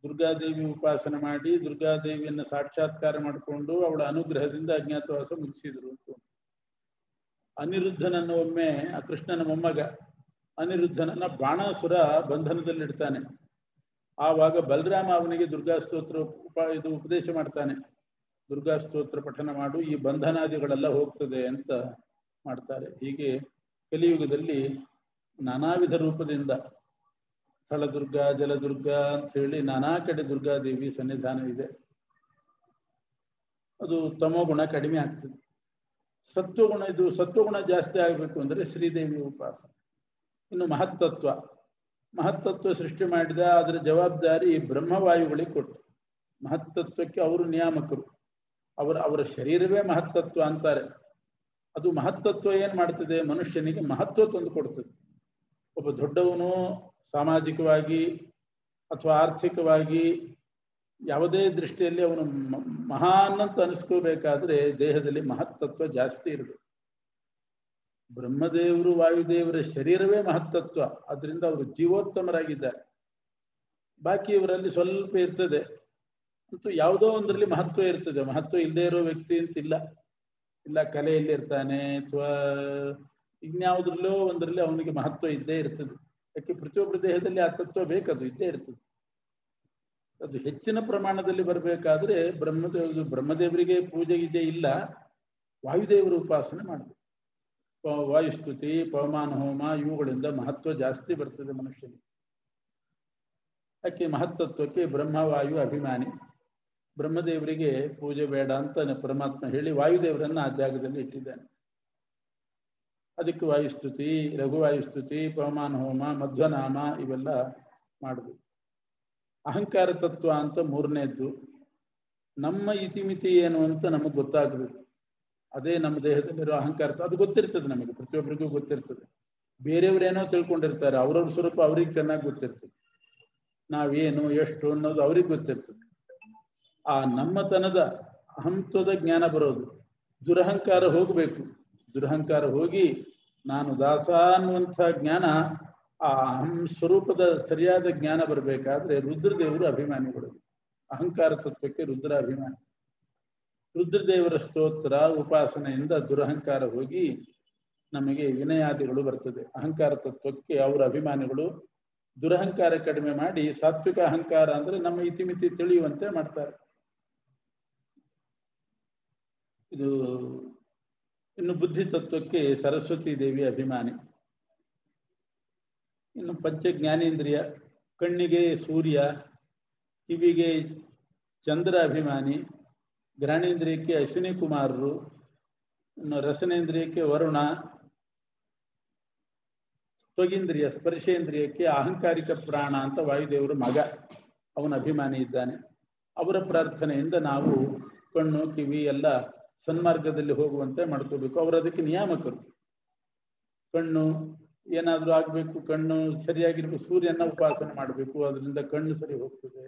S1: ದುರ್ಗಾದೇವಿ ಉಪಾಸನೆ ಮಾಡಿ ದುರ್ಗಾದೇವಿಯನ್ನು ಸಾಕ್ಷಾತ್ಕಾರ ಮಾಡಿಕೊಂಡು ಅವಳ ಅನುಗ್ರಹದಿಂದ ಅಜ್ಞಾತವಾಸ ಮುಗಿಸಿದ್ರು ಅಂತ. ಅನಿರುದ್ಧನನ್ನು ಒಮ್ಮೆ, ಆ ಕೃಷ್ಣನ ಮೊಮ್ಮಗ ಅನಿರುದ್ಧನನ್ನ ಬಾಣಾಸುರ ಬಂಧನದಲ್ಲಿಡ್ತಾನೆ. ಆವಾಗ ಬಲರಾಮ ಅವನಿಗೆ ದುರ್ಗಾ ಸ್ತೋತ್ರ ಉಪದೇಶ ಮಾಡ್ತಾನೆ. ದುರ್ಗಾ ಸ್ತೋತ್ರ ಪಠನ ಮಾಡು, ಈ ಬಂಧನಾದಿಗಳೆಲ್ಲ ಹೋಗ್ತದೆ ಅಂತ ಮಾಡ್ತಾರೆ. ಹೀಗೆ ಕಲಿಯುಗದಲ್ಲಿ ನಾನಾ ವಿಧ ರೂಪದಿಂದ ಸ್ಥಳದುರ್ಗ, ಜಲದುರ್ಗ ಅಂತ ಹೇಳಿ ನಾನಾ ಕಡೆ ದುರ್ಗಾದೇವಿ ಸನ್ನಿಧಾನವಿದೆ. ಅದು ತಮೋಗುಣ ಕಡಿಮೆ ಆಗ್ತದೆ. ಸತ್ವಗುಣ, ಇದು ಸತ್ವಗುಣ ಜಾಸ್ತಿ ಆಗಬೇಕು ಅಂದರೆ ಶ್ರೀದೇವಿ ಉಪಾಸನೆ. ಇನ್ನು ಮಹತ್ತತ್ವ ಸೃಷ್ಟಿ ಮಾಡಿದ, ಅದರ ಜವಾಬ್ದಾರಿ ಬ್ರಹ್ಮವಾಯುಗಳಿಗೆ ಕೊಟ್ಟು. ಮಹತ್ತತ್ವಕ್ಕೆ ಅವರು ನಿಯಾಮಕರು. ಅವರ ಶರೀರವೇ ಮಹತ್ತತ್ವ ಅಂತಾರೆ. ಅದು ಮಹತ್ತತ್ವ ಏನ್ ಮಾಡ್ತದೆ? ಮನುಷ್ಯನಿಗೆ ಮಹತ್ವ ತಂದು ಕೊಡ್ತದೆ. ಒಬ್ಬ ದೊಡ್ಡವನು ಸಾಮಾಜಿಕವಾಗಿ ಅಥವಾ ಆರ್ಥಿಕವಾಗಿ ಯಾವುದೇ ದೃಷ್ಟಿಯಲ್ಲಿ ಅವನು ಮಹಾನ್ ಅಂತ ಅನಿಸ್ಕೋಬೇಕಾದ್ರೆ ದೇಹದಲ್ಲಿ ಮಹತ್ತತ್ವ ಜಾಸ್ತಿ ಇರಬೇಕು. ಬ್ರಹ್ಮದೇವರು ವಾಯುದೇವರ ಶರೀರವೇ ಮಹತ್ತತ್ವ, ಅದರಿಂದ ಅವರು ಜೀವೋತ್ತಮರಾಗಿದ್ದಾರೆ. ಬಾಕಿಯವರಲ್ಲಿ ಸ್ವಲ್ಪ ಇರ್ತದೆ, ಅಂತೂ ಯಾವುದೋ ಒಂದರಲ್ಲಿ ಮಹತ್ವ ಇರ್ತದೆ. ಮಹತ್ವ ಇಲ್ಲದೆ ಇರೋ ವ್ಯಕ್ತಿ ಅಂತಿಲ್ಲ. ಇಲ್ಲ ಕಲೆಯಲ್ಲಿ ಇರ್ತಾನೆ ಅಥವಾ ಇನ್ಯಾವುದ್ರಲ್ಲೋ ಒಂದರಲ್ಲಿ ಅವನಿಗೆ ಮಹತ್ವ ಇದ್ದೇ ಇರ್ತದೆ. ಯಾಕೆ ಪ್ರತಿಯೊಬ್ಬರ ದೇಹದಲ್ಲಿ ಆ ತತ್ವ ಬೇಕದು ಇದ್ದೇ ಇರ್ತದೆ. ಅದು ಹೆಚ್ಚಿನ ಪ್ರಮಾಣದಲ್ಲಿ ಬರಬೇಕಾದ್ರೆ ಬ್ರಹ್ಮದೇವರಿಗೆ ಪೂಜೆ ಗೀಜೆ ಇಲ್ಲ, ವಾಯುದೇವರ ಉಪಾಸನೆ ಮಾಡಬೇಕು. ವಾಯುಸ್ತುತಿ, ಪವಮಾನ ಹೋಮ ಇವುಗಳಿಂದ ಮಹತ್ವ ಜಾಸ್ತಿ ಬರ್ತದೆ ಮನುಷ್ಯನಿಗೆ. ಯಾಕೆ ಮಹತ್ತತ್ವಕ್ಕೆ ಬ್ರಹ್ಮವಾಯು ಅಭಿಮಾನಿ. ಬ್ರಹ್ಮದೇವರಿಗೆ ಪೂಜೆ ಬೇಡ ಅಂತ ಪರಮಾತ್ಮ ಹೇಳಿ ವಾಯುದೇವರನ್ನ ಆ ಜಾಗದಲ್ಲಿ ಇಟ್ಟಿದ್ದಾನೆ. ಅದಕ್ಕೆ ವಾಯುಸ್ತುತಿ, ರಘುವಾಯುಸ್ತುತಿ, ಪವಮಾನ ಹೋಮ, ಮಧ್ವನಾಮ ಇವೆಲ್ಲ ಮಾಡಬೇಕು. ಅಹಂಕಾರ ತತ್ವ ಅಂತ 3ನೇದ್ದು. ನಮ್ಮ ಇತಿಮಿತಿ ಏನು ಅಂತ ನಮಗೆ ಗೊತ್ತಾಗಬೇಕು. ಅದೇ ನಮ್ಮ ದೇಹದಲ್ಲಿರೋ ಅಹಂಕಾರ, ಅದು ಗೊತ್ತಿರ್ತದೆ ನಮಗೆ, ಪ್ರತಿಯೊಬ್ಬರಿಗೂ ಗೊತ್ತಿರ್ತದೆ. ಬೇರೆಯವರೇನೋ ತಿಳ್ಕೊಂಡಿರ್ತಾರೆ, ಅವ್ರವ್ರ ಸ್ವರೂಪ ಅವ್ರಿಗೆ ಚೆನ್ನಾಗಿ ಗೊತ್ತಿರ್ತದೆ. ನಾವೇನು ಎಷ್ಟು ಅನ್ನೋದು ಅವ್ರಿಗೆ ಗೊತ್ತಿರ್ತದೆ. ಆ ನಮ್ಮತನದ ಅಹಂತ್ವದ ಜ್ಞಾನ ಬರೋದು, ದುರಹಂಕಾರ ಹೋಗಬೇಕು. ದುರಹಂಕಾರ ಹೋಗಿ ನಾನು ದಾಸ ಅನ್ನುವಂಥ ಜ್ಞಾನ, ಆ ಅಹಂ ಸ್ವರೂಪದ ಸರಿಯಾದ ಜ್ಞಾನ ಬರಬೇಕಾದ್ರೆ ರುದ್ರದೇವರು ಅಭಿಮಾನಿಗಳು. ಅಹಂಕಾರ ತತ್ವಕ್ಕೆ ರುದ್ರ ಅಭಿಮಾನಿ. ರುದ್ರದೇವರ ಸ್ತೋತ್ರ ಉಪಾಸನೆಯಿಂದ ದುರಹಂಕಾರ ಹೋಗಿ ನಮಗೆ ವಿನಯಾದಿಗಳು ಬರ್ತದೆ. ಅಹಂಕಾರ ತತ್ವಕ್ಕೆ ಅವರ ಅಭಿಮಾನಿಗಳು ದುರಹಂಕಾರ ಕಡಿಮೆ ಮಾಡಿ ಸಾತ್ವಿಕ ಅಹಂಕಾರ ಅಂದ್ರೆ ನಮ್ಮ ಇತಿಮಿತಿ ತಿಳಿಯುವಂತೆ ಮಾಡ್ತಾರೆ. ಇದು ಇನ್ನು ಬುದ್ಧಿ ತತ್ವಕ್ಕೆ ಸರಸ್ವತಿ ದೇವಿ ಅಭಿಮಾನಿ. ಇನ್ನು ಪಂಚ ಜ್ಞಾನೇಂದ್ರಿಯ, ಕಣ್ಣಿಗೆ ಸೂರ್ಯ, ಕಿವಿಗೆ ಚಂದ್ರ ಅಭಿಮಾನಿ, ಘ್ರಾಣೇಂದ್ರಿಯಕ್ಕೆ ಅಶ್ವಿನಿ ಕುಮಾರರು, ಇನ್ನು ರಸನೇಂದ್ರಿಯಕ್ಕೆ ವರುಣ, ತ್ವಗೇಂದ್ರಿಯ ಸ್ಪರ್ಶೇಂದ್ರಿಯಕ್ಕೆ ಅಹಂಕಾರಿಕ ಪ್ರಾಣ ಅಂತ ವಾಯುದೇವರು ಮಗ, ಅವನ ಅಭಿಮಾನಿ ಇದ್ದಾನೆ. ಅವರ ಪ್ರಾರ್ಥನೆಯಿಂದ ನಾವು ಕಣ್ಣು ಕಿವಿ ಎಲ್ಲ ಸನ್ಮಾರ್ಗದಲ್ಲಿ ಹೋಗುವಂತೆ ಮಾಡ್ಕೋಬೇಕು. ಅವರು ಅದಕ್ಕೆ ನಿಯಾಮಕರು. ಕಣ್ಣು ಏನಾದ್ರೂ ಆಗ್ಬೇಕು, ಕಣ್ಣು ಸರಿಯಾಗಿರ್ಬೇಕು, ಸೂರ್ಯನ ಉಪಾಸನೆ ಮಾಡಬೇಕು, ಅದರಿಂದ ಕಣ್ಣು ಸರಿ ಹೋಗ್ತದೆ.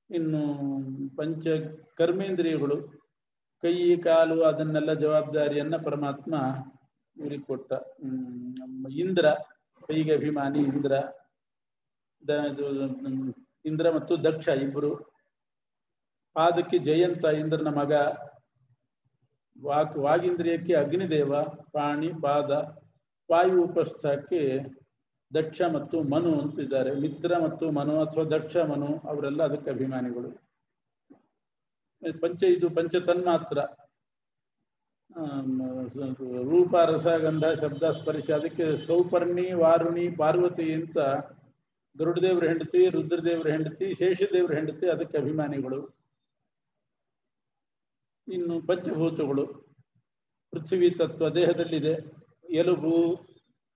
S1: ಇನ್ನು ಪಂಚ ಕರ್ಮೇಂದ್ರಿಯಗಳು, ಕೈ ಕಾಲು ಅದನ್ನೆಲ್ಲ ಜವಾಬ್ದಾರಿಯನ್ನ ಪರಮಾತ್ಮ ಇವರಿಗೆ ಕೊಟ್ಟ. ಇಂದ್ರ ಕೈಗೆ ಅಭಿಮಾನಿ ಇಂದ್ರ, ಇಂದ್ರ ಮತ್ತು ದಕ್ಷ ಇಬ್ಬರು. ಪಾದಕ್ಕೆ ಜಯಂತ ಇಂದ್ರನ ಮಗ, ವಾಗೀಂದ್ರಿಯಕ್ಕೆ ಅಗ್ನಿದೇವ, ಪಾಣಿ ಪಾದ, ವಾಯು ಉಪಸ್ಥಕ್ಕೆ ದಕ್ಷ ಮತ್ತು ಮನು ಅಂತಿದ್ದಾರೆ. ಮಿತ್ರ ಮತ್ತು ಮನು ಅಥವಾ ದಕ್ಷ ಮನು ಅವರೆಲ್ಲ ಅದಕ್ಕೆ ಅಭಿಮಾನಿಗಳು. ಇದು ಪಂಚ ತನ್ಮಾತ್ರ, ರೂಪ ರಸ ಗಂಧ ಶಬ್ದ ಸ್ಪರ್ಶ. ಅದಕ್ಕೆ ಸೌಪರ್ಣಿ ವಾರುಣಿ ಪಾರ್ವತಿ ಅಂತ ಗರುಡದೇವ್ರ ಹೆಂಡತಿ, ರುದ್ರದೇವ್ರ ಹೆಂಡತಿ, ಶೇಷದೇವ್ರ ಹೆಂಡತಿ ಅದಕ್ಕೆ ಅಭಿಮಾನಿಗಳು. ಇನ್ನು ಪಂಚಭೂತಗಳು, ಪೃಥ್ವಿ ತತ್ವ ದೇಹದಲ್ಲಿದೆ, ಎಲುಬು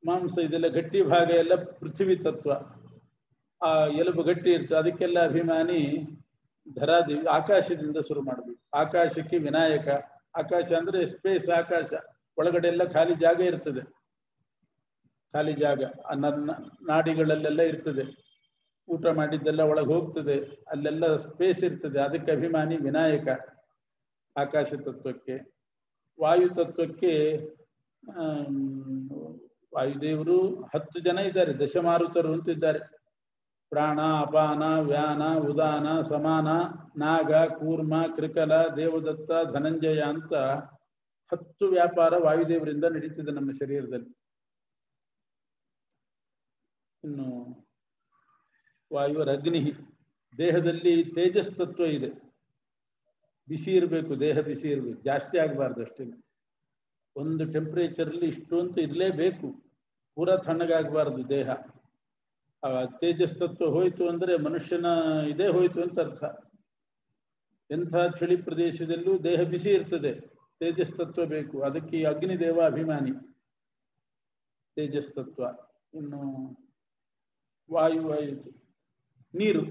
S1: ಮಾಂಸ ಇದೆಲ್ಲ ಗಟ್ಟಿ ಭಾಗ ಎಲ್ಲ ಪೃಥ್ವಿ ತತ್ವ. ಆ ಎಲುಬು ಗಟ್ಟಿ ಇರ್ತದೆ, ಅದಕ್ಕೆಲ್ಲ ಅಭಿಮಾನಿ ಧರಾದೇವಿ. ಆಕಾಶದಿಂದ ಶುರು ಮಾಡಬೇಕು. ಆಕಾಶಕ್ಕೆ ವಿನಾಯಕ. ಆಕಾಶ ಅಂದ್ರೆ ಸ್ಪೇಸ್, ಆಕಾಶ ಒಳಗಡೆ ಎಲ್ಲ ಖಾಲಿ ಜಾಗ ಇರ್ತದೆ. ಖಾಲಿ ಜಾಗ ನಾಡಿಗಳಲ್ಲೆಲ್ಲ ಇರ್ತದೆ. ಊಟ ಮಾಡಿದ್ದೆಲ್ಲ ಒಳಗೆ ಹೋಗ್ತದೆ, ಅಲ್ಲೆಲ್ಲ ಸ್ಪೇಸ್ ಇರ್ತದೆ. ಅದಕ್ಕೆ ಅಭಿಮಾನಿ ವಿನಾಯಕ ಆಕಾಶ ತತ್ವಕ್ಕೆ. ವಾಯು ತತ್ವಕ್ಕೆ ವಾಯುದೇವರು 10 ಜನ ಇದ್ದಾರೆ, ದಶಮಾರುತರು ಅಂತಿದ್ದಾರೆ. ಪ್ರಾಣ, ಅಪಾನ, ವ್ಯಾನ, ಉದಾನ, ಸಮಾನ, ನಾಗ, ಕೂರ್ಮ, ಕೃಕಲ, ದೇವದತ್ತ, ಧನಂಜಯ ಅಂತ 10 ವ್ಯಾಪಾರ ವಾಯುದೇವರಿಂದ ನಡೀತಿದೆ ನಮ್ಮ ಶರೀರದಲ್ಲಿ. ಇನ್ನು ವಾಯುವರ ಅಗ್ನಿ. ದೇಹದಲ್ಲಿ ತೇಜಸ್ ತತ್ವ ಇದೆ. ಬಿಸಿ ಇರಬೇಕು, ದೇಹ ಬಿಸಿ ಇರಬೇಕು, ಜಾಸ್ತಿ ಆಗಬಾರ್ದು ಅಷ್ಟೇ. ಒಂದು ಟೆಂಪರೇಚರಲ್ಲಿ ಇಷ್ಟು ಅಂತ ಇರಲೇಬೇಕು, ಪೂರಾ ತಣ್ಣಗಾಗಬಾರ್ದು ದೇಹ. ತೇಜಸ್ ತತ್ವ ಹೋಯ್ತು ಅಂದ್ರೆ ಮನುಷ್ಯನ ಇದೇ ಹೋಯ್ತು ಅಂತ ಅರ್ಥ. ಎಂಥ ಚಳಿ ಪ್ರದೇಶದಲ್ಲೂ ದೇಹ ಬಿಸಿ ಇರ್ತದೆ, ತೇಜಸ್ ತತ್ವ ಬೇಕು. ಅದಕ್ಕೆ ಅಗ್ನಿದೇವ ಅಭಿಮಾನಿ, ತೇಜಸ್ ತತ್ವ. ಇನ್ನು ವಾಯು ನೀರು,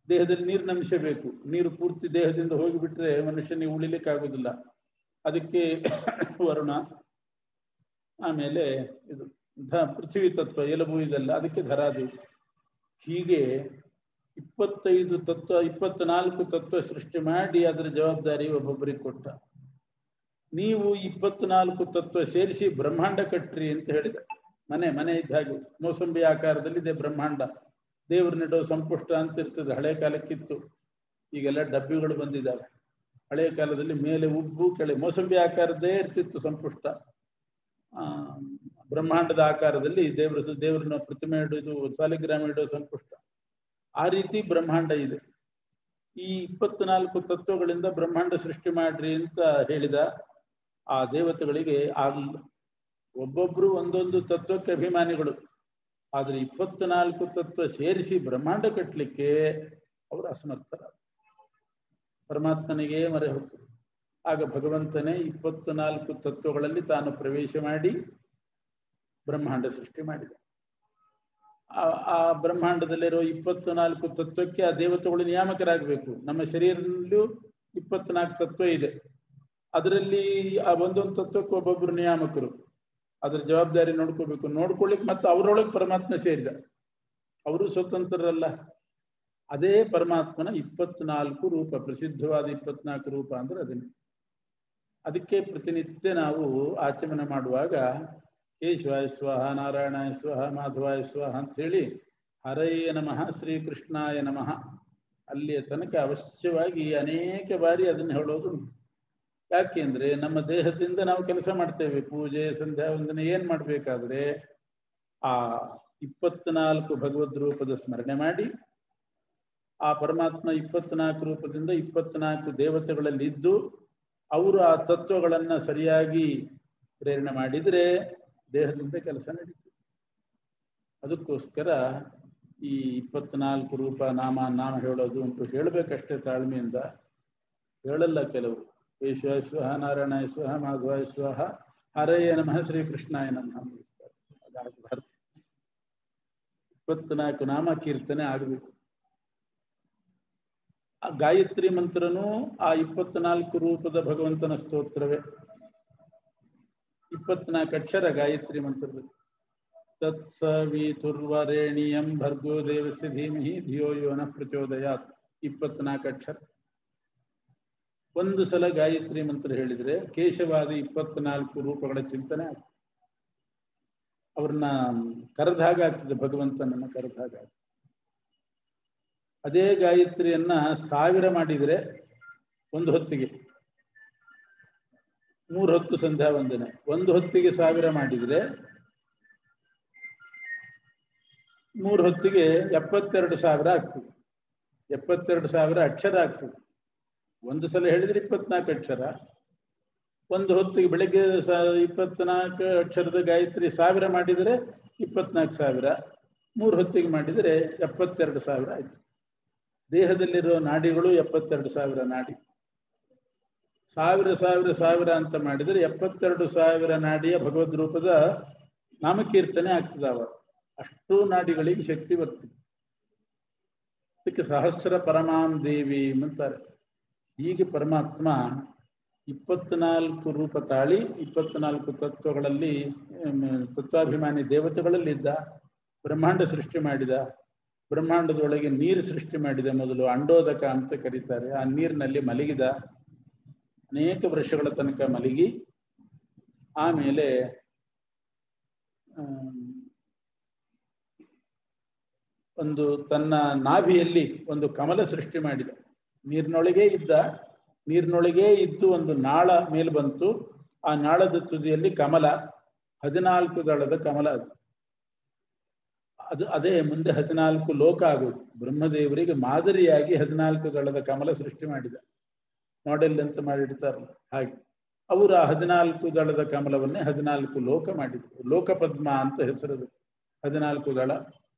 S1: ದೇಹದಲ್ಲಿ ನೀರಿನ ಅಂಶ ಬೇಕು. ನೀರು ಪೂರ್ತಿ ದೇಹದಿಂದ ಹೋಗಿಬಿಟ್ರೆ ಮನುಷ್ಯನಿಗೆ ಉಳಿಲಿಕ್ಕೆ ಆಗೋದಿಲ್ಲ. ಅದಕ್ಕೆ ವರುಣ. ಆಮೇಲೆ ಇದು ಪೃಥ್ವಿ ತತ್ವ, ಎಲುಬು ಇದೆಲ್ಲ, ಅದಕ್ಕೆ ಧರಾದೇವಿ. ಹೀಗೆ 25 ತತ್ವ, 24 ತತ್ವ ಸೃಷ್ಟಿ ಮಾಡಿ ಅದರ ಜವಾಬ್ದಾರಿ ಒಬ್ಬೊಬ್ಬರಿಗೆ ಕೊಟ್ಟ. ನೀವು 24 ತತ್ವ ಸೇರಿಸಿ ಬ್ರಹ್ಮಾಂಡ ಕಟ್ರಿ ಅಂತ ಹೇಳಿದ. ಮನೆ ಇದ್ದ ಹಾಗೆ ಮೋಸಂಬಿ ಆಕಾರದಲ್ಲಿದೆ ಬ್ರಹ್ಮಾಂಡ. ದೇವ್ರ ನೆಡೋ ಸಂಪುಷ್ಟ ಅಂತ ಇರ್ತದೆ, ಹಳೆ ಕಾಲಕ್ಕಿತ್ತು. ಈಗೆಲ್ಲ ಡಬ್ಬಿಗಳು ಬಂದಿದ್ದಾವೆ. ಹಳೆಯ ಕಾಲದಲ್ಲಿ ಮೇಲೆ ಉಬ್ಬು, ಕೆಳಗೆ ಮೋಸಂಬಿ ಆಕಾರದ್ದೇ ಇರ್ತಿತ್ತು ಸಂಪುಷ್ಟ. ಬ್ರಹ್ಮಾಂಡದ ಆಕಾರದಲ್ಲಿ ದೇವರನ್ನ ಪ್ರತಿಮೆ ಇಡೋದು, ಸಾಲಿಗ್ರಾಮ ಇಡೋ ಸಂಪುಷ್ಟ. ಆ ರೀತಿ ಬ್ರಹ್ಮಾಂಡ ಇದೆ. ಈ 24 ತತ್ವಗಳಿಂದ ಬ್ರಹ್ಮಾಂಡ ಸೃಷ್ಟಿ ಮಾಡ್ರಿ ಅಂತ ಹೇಳಿದ. ಆ ದೇವತೆಗಳಿಗೆ ಆಗಲಿಲ್ಲ. ಒಬ್ಬೊಬ್ರು ಒಂದೊಂದು ತತ್ವಕ್ಕೆ ಅಭಿಮಾನಿಗಳು. ಆದ್ರೆ 24 ತತ್ವ ಸೇರಿಸಿ ಬ್ರಹ್ಮಾಂಡ ಕಟ್ಟಲಿಕ್ಕೆ ಅವರು ಅಸಮರ್ಥರ. ಪರಮಾತ್ಮನಿಗೆ ಮರೆ ಹೋಗ್ತದೆ. ಆಗ ಭಗವಂತನೇ 24 ತತ್ವಗಳಲ್ಲಿ ತಾನು ಪ್ರವೇಶ ಮಾಡಿ ಬ್ರಹ್ಮಾಂಡ ಸೃಷ್ಟಿ ಮಾಡಿದ. ಆ ಬ್ರಹ್ಮಾಂಡದಲ್ಲಿರೋ 24 ತತ್ವಕ್ಕೆ ಆ ದೇವತೆಗಳು ನಿಯಾಮಕರಾಗಬೇಕು. ನಮ್ಮ ಶರೀರದಲ್ಲೂ 24 ತತ್ವ ಇದೆ. ಅದರಲ್ಲಿ ಆ ಒಂದೊಂದು ತತ್ವಕ್ಕೆ ಒಬ್ಬೊಬ್ಬರು ನಿಯಾಮಕರು. ಅದ್ರ ಜವಾಬ್ದಾರಿ ನೋಡ್ಕೋಬೇಕು. ನೋಡ್ಕೊಳ್ಳಿಕ್ ಮತ್ತೆ ಅವರೊಳಗೆ ಪರಮಾತ್ಮ ಸೇರಿದ. ಅವರು ಸ್ವತಂತ್ರರಲ್ಲ. ಅದೇ ಪರಮಾತ್ಮನ 24 ರೂಪ, ಪ್ರಸಿದ್ಧವಾದ 24 ರೂಪ ಅಂದ್ರೆ ಅದನ್ನೇ. ಅದಕ್ಕೆ ಪ್ರತಿನಿತ್ಯ ನಾವು ಆಚಮನ ಮಾಡುವಾಗ ಕೇಶವಾಯ ಸ್ವಹ, ನಾರಾಯಣಾಯ ಸ್ವಹ, ಮಾಧವಾಯ ಸ್ವಹ ಅಂತ ಹೇಳಿ ಹರಯ್ಯ ನಮಃ, ಶ್ರೀಕೃಷ್ಣಾಯ ನಮಃ ಅಲ್ಲಿಯ ತನಕ ಅವಶ್ಯವಾಗಿ ಅನೇಕ ಬಾರಿ ಅದನ್ನು ಹೇಳೋದು. ಯಾಕೆಂದ್ರೆ ನಮ್ಮ ದೇಹದಿಂದ ನಾವು ಕೆಲಸ ಮಾಡ್ತೇವೆ, ಪೂಜೆ ಸಂಧ್ಯಾ ವಂದನೆ ಏನ್ ಮಾಡ್ಬೇಕಾದ್ರೆ ಆ 24 ಭಗವದ್ ರೂಪದ ಸ್ಮರಣೆ ಮಾಡಿ, ಆ ಪರಮಾತ್ಮ 24 ರೂಪದಿಂದ 24 ದೇವತೆಗಳಲ್ಲಿ ಇದ್ದು ಅವರು ಆ ತತ್ವಗಳನ್ನ ಸರಿಯಾಗಿ ಪ್ರೇರಣೆ ಮಾಡಿದ್ರೆ ದೇಹದಿಂದ ಕೆಲಸ ನಡೀತದೆ. ಅದಕ್ಕೋಸ್ಕರ ಈ 24 ರೂಪ ನಾಮ ಹೇಳೋದು ಉಂಟು. ಹೇಳಬೇಕಷ್ಟೇ ತಾಳ್ಮೆಯಿಂದ, ಹೇಳಲ್ಲ ಕೆಲವರು. ಕೇಶವಾಯ ಸ್ವಹ, ನಾರಾಯಣಾಯ ಸ್ವಹ, ಮಾಧವಾಯ ಸ್ವಹ, ಹರಯ್ಯ ನಮಃ, ಶ್ರೀಕೃಷ್ಣಾಯ ನಮಃ. ಅದಾಗಬಾರ್ದು. 24 ನಾಮ ಕೀರ್ತನೆ ಆಗಬೇಕು. ಆ ಗಾಯತ್ರಿ ಮಂತ್ರನೂ ಆ 24 ರೂಪದ ಭಗವಂತನ ಸ್ತೋತ್ರವೇ. 24 ಅಕ್ಷರ ಗಾಯತ್ರಿ ಮಂತ್ರದಲ್ಲಿ. ತತ್ಸವಿತುರ್ವರೇಣ್ಯಂ ಭರ್ಗೋ ದೇವಸ್ಯ ಧೀಮಹಿ ಧಿಯೋ ಯೋ ನಃ ಪ್ರಚೋದಯಾತ್. 24 ಅಕ್ಷರ. ಒಂದು ಸಲ ಗಾಯತ್ರಿ ಮಂತ್ರ ಹೇಳಿದ್ರೆ ಕೇಶವಾದ 24 ರೂಪಗಳ ಚಿಂತನೆ ಆಗ್ತದೆ. ಅವ್ರನ್ನ ಕರೆದಾಗ ಆಗ್ತದೆ, ಭಗವಂತನನ್ನ ಕರೆದಾಗ. ಅದೇ ಗಾಯತ್ರಿಯನ್ನ 1000 ಮಾಡಿದರೆ ಒಂದು ಹೊತ್ತಿಗೆ 3 ಹೊತ್ತು ಸಂಧ್ಯಾ ವಂದನೆ, ಒಂದು ಹೊತ್ತಿಗೆ 1000 ಮಾಡಿದರೆ 3 ಹೊತ್ತಿಗೆ 72,000 ಆಗ್ತದೆ. 72,000 ಅಕ್ಷರ ಆಗ್ತದೆ. ಒಂದು ಸಲ ಹೇಳಿದ್ರೆ 24 ಅಕ್ಷರ. ಒಂದು ಹೊತ್ತಿಗೆ ಬೆಳಗ್ಗೆ 24 ಅಕ್ಷರದ ಗಾಯತ್ರಿ 1000 ಮಾಡಿದರೆ 24,000. 3 ಹೊತ್ತಿಗೆ ಮಾಡಿದರೆ 72,000 ಆಯ್ತು. ದೇಹದಲ್ಲಿರುವ ನಾಡಿಗಳು 72,000 ನಾಡಿ. 1000 ಅಂತ ಮಾಡಿದರೆ 72,000 ನಾಡಿಯ ಭಗವದ್ ರೂಪದ ನಾಮಕೀರ್ತನೆ ಆಗ್ತದೆ. ಅವ ಅಷ್ಟು ನಾಡಿಗಳಿಗೆ ಶಕ್ತಿ ಬರ್ತದೆ. ಅದಕ್ಕೆ ಸಹಸ್ರ ಪರಮಾಂ ದೇವಿ ಅಂತಾರೆ. ಹೀಗೆ ಪರಮಾತ್ಮ 24 ರೂಪ ತಾಳಿ 24 ತತ್ವಗಳಲ್ಲಿ ತತ್ವಾಭಿಮಾನಿ ದೇವತೆಗಳಲ್ಲಿದ್ದ. ಬ್ರಹ್ಮಾಂಡ ಸೃಷ್ಟಿ ಮಾಡಿದ. ಬ್ರಹ್ಮಾಂಡದೊಳಗೆ ನೀರು ಸೃಷ್ಟಿ ಮಾಡಿದ. ಮೊದಲು ಅಂಡೋದಕ ಅಂತ ಕರೀತಾರೆ. ಆ ನೀರಿನಲ್ಲಿ ಮಲಗಿದ. ಅನೇಕ ವರ್ಷಗಳ ತನಕ ಮಲಗಿ ಆಮೇಲೆ ಒಂದು ತನ್ನ ನಾಭಿಯಲ್ಲಿ ಒಂದು ಕಮಲ ಸೃಷ್ಟಿ ಮಾಡಿದ. ನೀರಿನೊಳಗೆ ಇದ್ದು ಒಂದು ನಾಳ ಮೇಲೆ ಬಂತು. ಆ ನಾಳದ ತುದಿಯಲ್ಲಿ ಕಮಲ, 14 ದಳದ ಕಮಲ. ಅದೇ ಮುಂದೆ 14 ಲೋಕ ಆಗೋದು. ಬ್ರಹ್ಮದೇವರಿಗೆ ಮಾದರಿಯಾಗಿ 14 ದಳದ ಕಮಲ ಸೃಷ್ಟಿ ಮಾಡಿದ. ಮಾಡೆಲ್ ಅಂತ ಮಾಡಿಡ್ತಾರಲ್ಲ ಹಾಗೆ. ಅವರು ಆ 14 ದಳದ ಕಮಲವನ್ನೇ 14 ಲೋಕ ಮಾಡಿದ್ರು. ಲೋಕಪದ್ಮ ಅಂತ ಹೆಸರದು. 14 ದಳ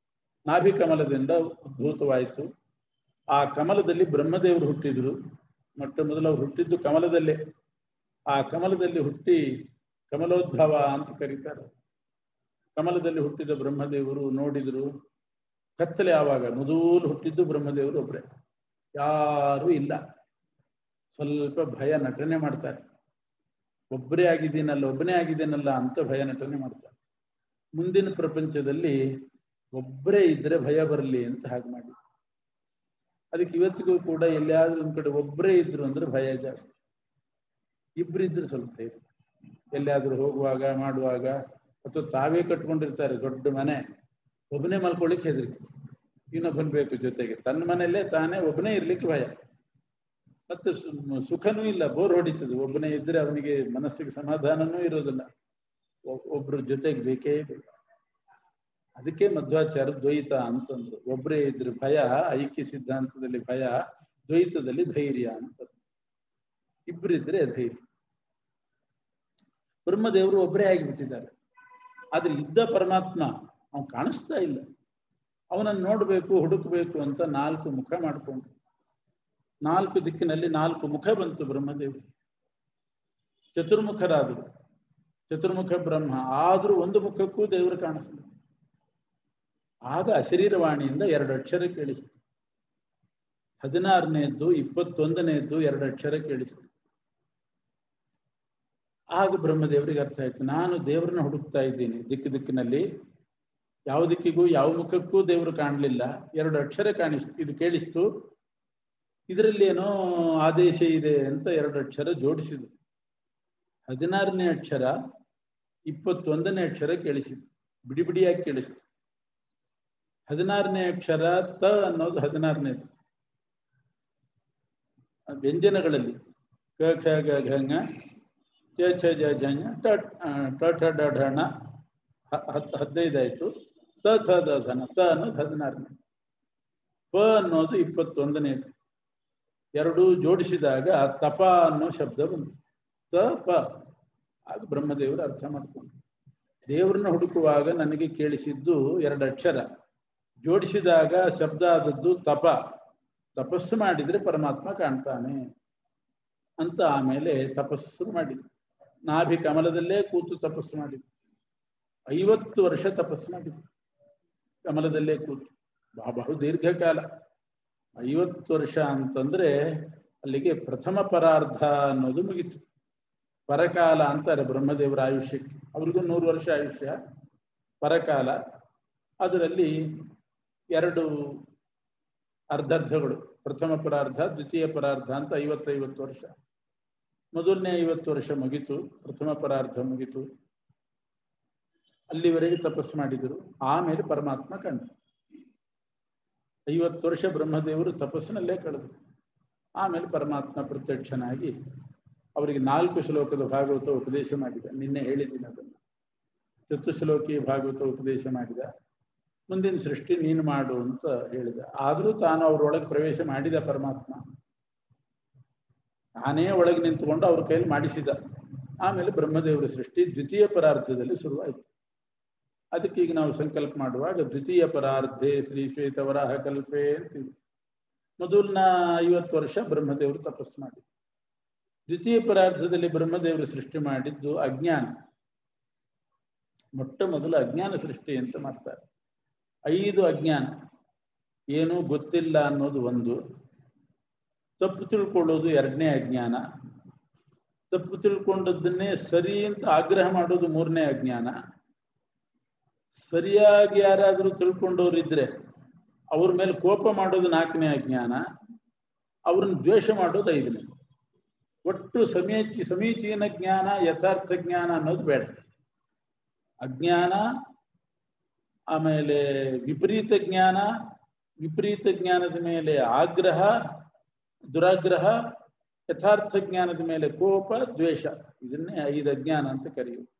S1: ನಾಭಿ ಕಮಲದಿಂದ ಉದ್ಭೂತವಾಯಿತು. ಆ ಕಮಲದಲ್ಲಿ ಬ್ರಹ್ಮದೇವರು ಹುಟ್ಟಿದ್ರು. ಮೊಟ್ಟ ಮೊದಲು ಅವರು ಹುಟ್ಟಿದ್ದು ಕಮಲದಲ್ಲೇ. ಆ ಕಮಲದಲ್ಲಿ ಹುಟ್ಟಿ ಕಮಲೋದ್ಭವ ಅಂತ ಕರೀತಾರೆ. ಕಮಲದಲ್ಲಿ ಹುಟ್ಟಿದ ಬ್ರಹ್ಮದೇವರು ನೋಡಿದ್ರು. ಕತ್ತಲೆ ಆವಾಗ ಮೊದಲು ಹುಟ್ಟಿದ್ದು ಬ್ರಹ್ಮದೇವರು ಒಬ್ಬರೇ, ಯಾರೂ ಇಲ್ಲ. ಸ್ವಲ್ಪ ಭಯ ನಟನೆ ಮಾಡ್ತಾರೆ. ಒಬ್ಬನೇ ಆಗಿದ್ದೀನಲ್ಲ ಅಂತ ಭಯ ನಟನೆ ಮಾಡ್ತಾರೆ. ಮುಂದಿನ ಪ್ರಪಂಚದಲ್ಲಿ ಒಬ್ಬರೇ ಇದ್ರೆ ಭಯ ಬರಲಿ ಅಂತ ಹಾಗೆ ಮಾಡಿ. ಅದಕ್ಕೆ ಇವತ್ತಿಗೂ ಕೂಡ ಎಲ್ಲಿಯಾದ್ರೂ ಒಂದ್ ಕಡೆ ಒಬ್ಬರೇ ಇದ್ರು ಅಂದ್ರೆ ಭಯ ಜಾಸ್ತಿ. ಇಬ್ಬರಿದ್ರೆ ಸ್ವಲ್ಪ ಇದೆ. ಎಲ್ಲಿಯಾದ್ರೂ ಹೋಗುವಾಗ ಮಾಡುವಾಗ, ಅಥವಾ ತಾವೇ ಕಟ್ಕೊಂಡಿರ್ತಾರೆ ದೊಡ್ಡ ಮನೆ, ಒಬ್ಬನೇ ಮಲ್ಕೊಳ್ಳಿಕ್ಕೆ ಹೆದರಿಕೆ, ಇನ್ನೊಬ್ಬನ್ ಬೇಕು ಜೊತೆಗೆ. ತನ್ನ ಮನೆಯಲ್ಲೇ ತಾನೇ ಒಬ್ಬನೇ ಇರ್ಲಿಕ್ಕೆ ಭಯ. ಮತ್ತೆ ಸುಖನೂ ಇಲ್ಲ, ಬೋರ್ ಹೊಡಿತದೆ. ಒಬ್ಬನೇ ಇದ್ರೆ ಅವನಿಗೆ ಮನಸ್ಸಿಗೆ ಸಮಾಧಾನನೂ ಇರೋದಿಲ್ಲ. ಒಬ್ರು ಜೊತೆಗೆ ಬೇಕೇ ಬೇಕು. ಅದಕ್ಕೆ ಮಧ್ವಾಚಾರ್ಯ ದ್ವೈತ ಅಂತಂದ್ರು. ಒಬ್ಬರೇ ಇದ್ರೆ ಭಯ, ಐಕ್ಯ ಸಿದ್ಧಾಂತದಲ್ಲಿ ಭಯ, ದ್ವೈತದಲ್ಲಿ ಧೈರ್ಯ ಅಂತ. ಇಬ್ಬರಿದ್ರೆ ಧೈರ್ಯ. ಬ್ರಹ್ಮದೇವರು ಒಬ್ಬರೇ ಆಗಿಬಿಟ್ಟಿದ್ದಾರೆ. ಆದ್ರೆ ಇದ್ದ ಪರಮಾತ್ಮ ಅವನು ಕಾಣಿಸ್ತಾ ಇಲ್ಲ. ಅವನನ್ನು ನೋಡ್ಬೇಕು, ಹುಡುಕ್ಬೇಕು ಅಂತ 4 ಮುಖ ಮಾಡಿಕೊಂಡು 4 ದಿಕ್ಕಿನಲ್ಲಿ 4 ಮುಖ ಬಂತು ಬ್ರಹ್ಮದೇವರು. ಚತುರ್ಮುಖರಾದರು. ಚತುರ್ಮುಖ ಬ್ರಹ್ಮ ಆದ್ರೂ ಒಂದು ಮುಖಕ್ಕೂ ದೇವರು ಕಾಣಿಸ್ಲಿಲ್ಲ. ಆಗ ಅಶರೀರವಾಣಿಯಿಂದ 2 ಅಕ್ಷರ ಕೇಳಿಸಿತು. 16ನೇದ್ದು 21ನೇದ್ದು 2 ಅಕ್ಷರ ಕೇಳಿಸಿತು. ಆಗ ಬ್ರಹ್ಮದೇವರಿಗೆ ಅರ್ಥ ಆಯ್ತು, ನಾನು ದೇವರನ್ನ ಹುಡುಕ್ತಾ ಇದ್ದೀನಿ ದಿಕ್ಕಿನಲ್ಲಿ. ಯಾವ ದಿಕ್ಕಿಗೂ ಯಾವ ಮುಖಕ್ಕೂ ದೇವರು ಕಾಣಲಿಲ್ಲ. 2 ಅಕ್ಷರ ಇದು ಕೇಳಿಸ್ತು. ಇದರಲ್ಲಿ ಏನೋ ಆದೇಶ ಇದೆ ಅಂತ 2 ಅಕ್ಷರ ಜೋಡಿಸಿದ್ರು. 16ನೇ ಅಕ್ಷರ 21ನೇ ಅಕ್ಷರ ಕೇಳಿಸಿತು, ಬಿಡಿ ಬಿಡಿಯಾಗಿ ಕೇಳಿಸಿತು. 16ನೇ ಅಕ್ಷರ ತ ಅನ್ನೋದು 16ನೇದು ವ್ಯಂಜನಗಳಲ್ಲಿ. ಕ ಖ ಗ ಘ ಞ ಚ ಛ ಜ ಝ ಞ ಟ ಠ ಡ ಢ ಣ 15 ಆಯ್ತು. ತ ಥ ದ ಧ ನ ತ ಅನ್ನೋದು 16ನೇ, ಪ ಅನ್ನೋದು 21ನೇದು. ಎರಡೂ ಜೋಡಿಸಿದಾಗ ತಪ ಅನ್ನೋ ಶಬ್ದ ಬಂತು. ತ ಪ. ಆಗ ಬ್ರಹ್ಮದೇವರು ಅರ್ಥ ಮಾಡ್ಕೊಂಡು, ದೇವರನ್ನ ಹುಡುಕುವಾಗ ನನಗೆ ಕೇಳಿಸಿದ್ದು 2 ಅಕ್ಷರ, ಜೋಡಿಸಿದಾಗ ಶಬ್ದ ಆದದ್ದು ತಪ. ತಪಸ್ಸು ಮಾಡಿದ್ರೆ ಪರಮಾತ್ಮ ಕಾಣ್ತಾನೆ ಅಂತ ಆಮೇಲೆ ತಪಸ್ಸು ಮಾಡಿದ್ರು. ನಾಭಿ ಕಮಲದಲ್ಲೇ ಕೂತು ತಪಸ್ಸು ಮಾಡಿದ್ರು. 50 ವರ್ಷ ತಪಸ್ಸು ಮಾಡಿದ್ರು ಕಮಲದಲ್ಲೇ ಕೂತು, ಬಹು ದೀರ್ಘಕಾಲ. 50 ವರ್ಷ ಅಂತಂದ್ರೆ ಅಲ್ಲಿಗೆ ಪ್ರಥಮ ಪರಾರ್ಧ ಅನ್ನೋದು ಮುಗಿತು. ಪರಕಾಲ ಅಂತಾರೆ ಬ್ರಹ್ಮದೇವರ ಆಯುಷ್ಯಕ್ಕೆ. ಅವ್ರಿಗೂ 100 ವರ್ಷ ಆಯುಷ್ಯ. ಪರಕಾಲ, ಅದರಲ್ಲಿ 2 ಅರ್ಧರ್ಧಗಳು, ಪ್ರಥಮ ಪರಾರ್ಧ ದ್ವಿತೀಯ ಪರಾರ್ಧ ಅಂತ 50 ವರ್ಷ. ಮೊದಲನೇ 50 ವರ್ಷ ಮುಗಿತು, ಪ್ರಥಮ ಪರಾರ್ಧ ಮುಗಿತು. ಅಲ್ಲಿವರೆಗೆ ತಪಸ್ಸು ಮಾಡಿದರು. ಆಮೇಲೆ ಪರಮಾತ್ಮ ಕಂಡು. 50 ವರ್ಷ ಬ್ರಹ್ಮದೇವರು ತಪಸ್ಸಿನಲ್ಲೇ ಕಳೆದರು. ಆಮೇಲೆ ಪರಮಾತ್ಮ ಪ್ರತ್ಯಕ್ಷನಾಗಿ ಅವರಿಗೆ 4 ಶ್ಲೋಕದ ಭಾಗವತ ಉಪದೇಶ ಮಾಡಿದ. ನಿನ್ನೆ ಹೇಳಿದ್ದೀನಿ ಅದನ್ನು. ಚತುಶ್ಲೋಕಿ ಭಾಗವತ ಉಪದೇಶ ಮಾಡಿದ. ಮುಂದಿನ ಸೃಷ್ಟಿ ನೀನು ಮಾಡು ಅಂತ ಹೇಳಿದ. ಆದರೂ ತಾನು ಅವರೊಳಗೆ ಪ್ರವೇಶ ಮಾಡಿದ ಪರಮಾತ್ಮ. ನಾನೇ ಒಳಗೆ ನಿಂತುಕೊಂಡು ಅವ್ರ ಕೈಲಿ ಮಾಡಿಸಿದ. ಆಮೇಲೆ ಬ್ರಹ್ಮದೇವರ ಸೃಷ್ಟಿ ದ್ವಿತೀಯ ಪರಾರ್ಧದಲ್ಲಿ ಶುರುವಾಯಿತು. ಅದಕ್ಕೆ ಈಗ ನಾವು ಸಂಕಲ್ಪ ಮಾಡುವಾಗ ದ್ವಿತೀಯ ಪರಾರ್ಧೆ ಶ್ರೀ ಶ್ವೇತವರಾಹ ಕಲ್ಪೆ ಅಂತೀವಿ. ಮೊದಲನ 50 ವರ್ಷ ಬ್ರಹ್ಮದೇವರು ತಪಸ್ಸು ಮಾಡಿ, ದ್ವಿತೀಯ ಪರಾರ್ಧದಲ್ಲಿ ಬ್ರಹ್ಮದೇವರು ಸೃಷ್ಟಿ ಮಾಡಿದ್ದು ಅಜ್ಞಾನ. ಮೊಟ್ಟ ಮೊದಲು ಅಜ್ಞಾನ ಸೃಷ್ಟಿ ಅಂತ ಮಾಡ್ತಾರೆ. 5 ಅಜ್ಞಾನ. ಏನೂ ಗೊತ್ತಿಲ್ಲ ಅನ್ನೋದು 1, ತಪ್ಪು ತಿಳ್ಕೊಳ್ಳೋದು 2ನೇ ಅಜ್ಞಾನ, ತಪ್ಪು ತಿಳ್ಕೊಂಡದ್ದನ್ನೇ ಸರಿ ಅಂತ ಆಗ್ರಹ ಮಾಡೋದು 3ನೇ ಅಜ್ಞಾನ, ಸರಿಯಾಗಿ ಯಾರಾದರೂ ತಿಳ್ಕೊಂಡವ್ರಿದ್ರೆ ಅವ್ರ ಮೇಲೆ ಕೋಪ ಮಾಡೋದು 4ನೇ ಅಜ್ಞಾನ, ಅವ್ರನ್ನ ದ್ವೇಷ ಮಾಡೋದು 5ನೇ. ಒಟ್ಟು ಸಮೀಚೀನ ಜ್ಞಾನ, ಯಥಾರ್ಥ ಜ್ಞಾನ ಅನ್ನೋದು ಬೇಡ. ಅಜ್ಞಾನ, ಆಮೇಲೆ ವಿಪರೀತ ಜ್ಞಾನ, ವಿಪರೀತ ಜ್ಞಾನದ ಮೇಲೆ ಆಗ್ರಹ, ದುರಾಗ್ರಹ, ಯಥಾರ್ಥ ಜ್ಞಾನದ ಮೇಲೆ ಕೋಪ, ದ್ವೇಷ. ಇದನ್ನೇ 5 ಅಜ್ಞಾನ ಅಂತ ಕರೆಯುವುದು.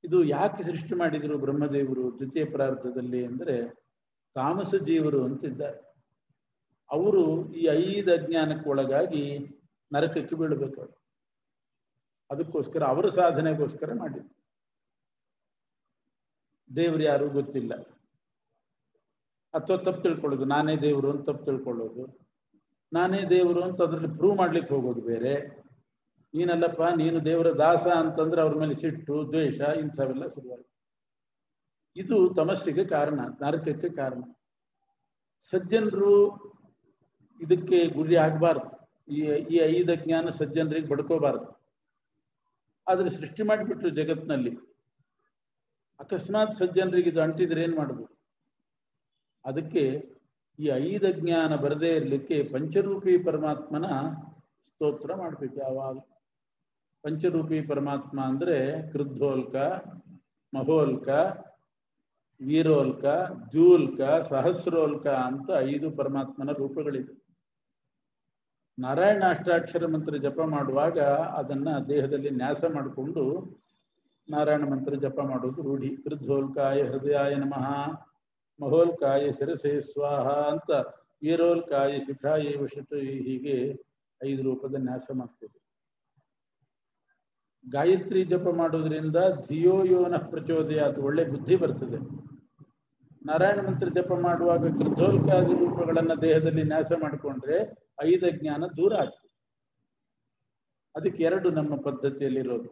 S1: ಇದು ಯಾಕೆ ಸೃಷ್ಟಿ ಮಾಡಿದರು ಬ್ರಹ್ಮದೇವರು ದ್ವಿತೀಯ ಪರಾರ್ಧದಲ್ಲಿ ಅಂದರೆ, ತಾಮಸ ಜೀವರು ಅಂತಿದ್ದಾರೆ. ಅವರು ಈ 5 ಅಜ್ಞಾನಕ್ಕೆ ಒಳಗಾಗಿ ನರಕಕ್ಕೆ ಬೀಳಬೇಕು. ಅದಕ್ಕೋಸ್ಕರ ಅವರ ಸಾಧನೆಗೋಸ್ಕರ ಮಾಡಿದ್ರು. ದೇವರು ಯಾರು ಗೊತ್ತಿಲ್ಲ, ಅಥವಾ ತಪ್ಪು ತಿಳ್ಕೊಳ್ಳೋದು, ನಾನೇ ದೇವರು ಅಂತ ತಪ್ಪು ತಿಳ್ಕೊಳ್ಳೋದು, ನಾನೇ ದೇವರು ಅಂತ ಅದರಲ್ಲಿ ಪ್ರೂವ್ ಮಾಡ್ಲಿಕ್ಕೆ ಹೋಗೋದು ಬೇರೆ. ನೀನಲ್ಲಪ್ಪ, ನೀನು ದೇವರ ದಾಸ ಅಂತಂದ್ರೆ ಅವ್ರ ಮೇಲೆ ಸಿಟ್ಟು, ದ್ವೇಷ, ಇಂಥವೆಲ್ಲ ಶುರುವಾಯಿತು. ಇದು ತಮಸ್ಸಿಗೆ ಕಾರಣ, ನರಕಕ್ಕೆ ಕಾರಣ. ಸಜ್ಜನರು ಇದಕ್ಕೆ ಗುರಿ ಆಗಬಾರ್ದು. ಈ 5 ಅಜ್ಞಾನ ಸಜ್ಜನರಿಗೆ ಬಡ್ಕೋಬಾರ್ದು. ಆದ್ರೆ ಸೃಷ್ಟಿ ಮಾಡಿಬಿಟ್ರು ಜಗತ್ತಿನಲ್ಲಿ. ಅಕಸ್ಮಾತ್ ಸಜ್ಜನರಿಗೆ ಇದು ಅಂಟಿದ್ರೆ ಏನ್ ಮಾಡುದು? ಅದಕ್ಕೆ ಈ 5 ಅಜ್ಞಾನ ಬರದೇ ಇರಲಿಕ್ಕೆ ಪಂಚರೂಪಿ ಪರಮಾತ್ಮನ ಸ್ತೋತ್ರ ಮಾಡ್ಬೇಕು ಯಾವಾಗ. ಪಂಚರೂಪಿ ಪರಮಾತ್ಮ ಅಂದ್ರೆ ಕೃದ್ಧೋಲ್ಕ, ಮಹೋಲ್ಕ, ವೀರೋಲ್ಕ, ದ್ಯೂಲ್ಕ, ಸಹಸ್ರೋಲ್ಕ ಅಂತ 5 ಪರಮಾತ್ಮನ ರೂಪಗಳಿವೆ. ನಾರಾಯಣ ಅಷ್ಟಾಕ್ಷರ ಮಂತ್ರ ಜಪ ಮಾಡುವಾಗ ಅದನ್ನ ದೇಹದಲ್ಲಿ ನ್ಯಾಸ ಮಾಡಿಕೊಂಡು ನಾರಾಯಣ ಮಂತ್ರ ಜಪ ಮಾಡೋದು ರೂಢಿ. ಕೃದ್ಧೋಲ್ಕಾಯ ಹೃದಯಾಯ ನಮಃ, ಮಹೋಲ್ಕಾಯ ಶಿರಸೇ ಸ್ವಾಹ ಅಂತ, ವೀರೋಲ್ಕಾಯ ಶಿಖಾಯ ವಶತು, ಹೀಗೆ 5 ರೂಪದ ನ್ಯಾಸ ಮಾಡ್ತೇವೆ. ಗಾಯತ್ರಿ ಜಪ ಮಾಡೋದ್ರಿಂದ ಧಿಯೋ ಯೋನ ಪ್ರಚೋದಯಾತ್, ಒಳ್ಳೆ ಬುದ್ಧಿ ಬರ್ತದೆ. ನಾರಾಯಣ ಮಂತ್ರ ಜಪ ಮಾಡುವಾಗ ಕೃದ್ಧೋಲ್ಕಾದಿ ರೂಪಗಳನ್ನ ದೇಹದಲ್ಲಿ ನ್ಯಾಸ ಮಾಡಿಕೊಂಡ್ರೆ 5 ಅಜ್ಞಾನ ದೂರ ಆಗ್ತದೆ. ಅದಕ್ಕೆ 2 ನಮ್ಮ ಪದ್ಧತಿಯಲ್ಲಿರೋದು.